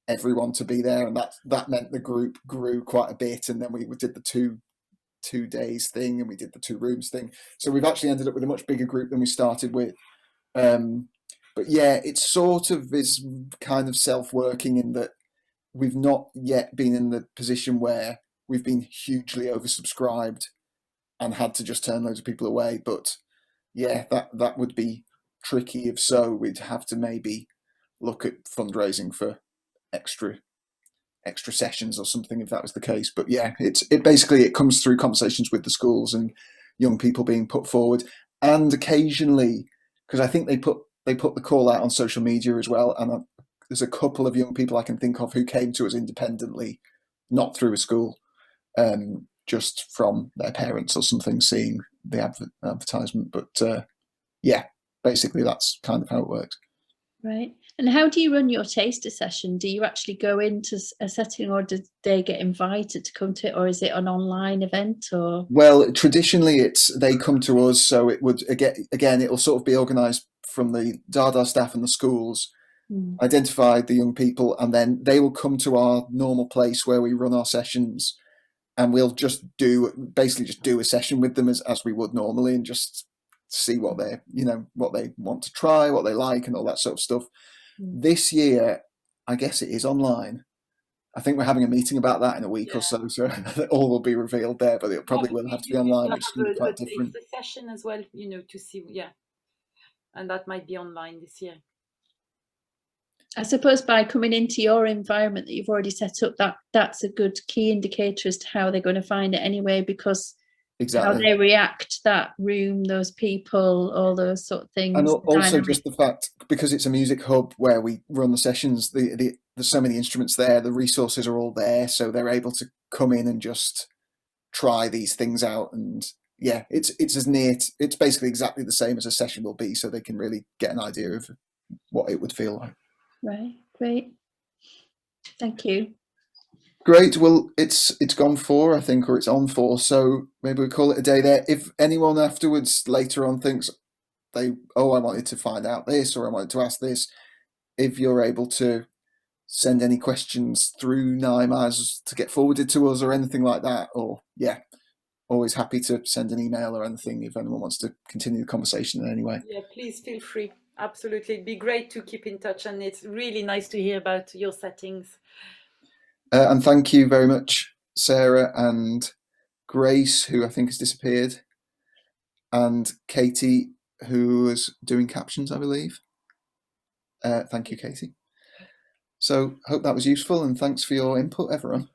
everyone to be there, and that meant the group grew quite a bit. And then we did the two days thing, and we did the 2 rooms thing. So we've actually ended up with a much bigger group than we started with. But yeah, it sort of is kind of self-working in that we've not yet been in the position where we've been hugely oversubscribed and had to just turn loads of people away. But yeah, that would be tricky. If so, we'd have to maybe look at fundraising for extra sessions or something if that was the case. But yeah, it basically comes through conversations with the schools and young people being put forward, and occasionally, because I think they put the call out on social media as well, and there's a couple of young people I can think of who came to us independently, not through a school, just from their parents or something seeing the advertisement. But yeah, basically that's kind of how it works. Right. And how do you run your taster session? Do you actually go into a setting, or do they get invited to come to it, or is it an online event? Or well, traditionally they come to us, so it would again it'll sort of be organised from the DaDa staff and the schools. identify the young people, and then they will come to our normal place where we run our sessions, and we'll just do a session with them as we would normally, and just see what they want to try, what they like, and all that sort of stuff. This year, I guess it is online. I think we're having a meeting about that in a week or so all will be revealed there, but it probably will have to be online, which is going to be quite different. It's a session as well, to see, and that might be online this year. I suppose by coming into your environment that you've already set up, that's a good key indicator as to how they're going to find it anyway, because how they react, that room, those people, all those sort of things. And also just the fact, because it's a music hub where we run the sessions, there's so many instruments there, the resources are all there, so they're able to come in and just try these things out. And yeah, it's basically exactly the same as a session will be, so they can really get an idea of what it would feel like. Right, great. Thank you. Great. Well, it's gone 4, I think, or it's on 4. So maybe we call it a day there. If anyone afterwards later on thinks I wanted to find out this, or I wanted to ask this, if you're able to send any questions through NIMAS to get forwarded to us or anything like that, or always happy to send an email or anything if anyone wants to continue the conversation in any way. Yeah, please feel free. Absolutely. It'd be great to keep in touch, and it's really nice to hear about your settings. And thank you very much, Sarah and Grace, who I think has disappeared, and Katie, who was doing captions, I believe. Thank you, Katie. So hope that was useful, and thanks for your input, everyone.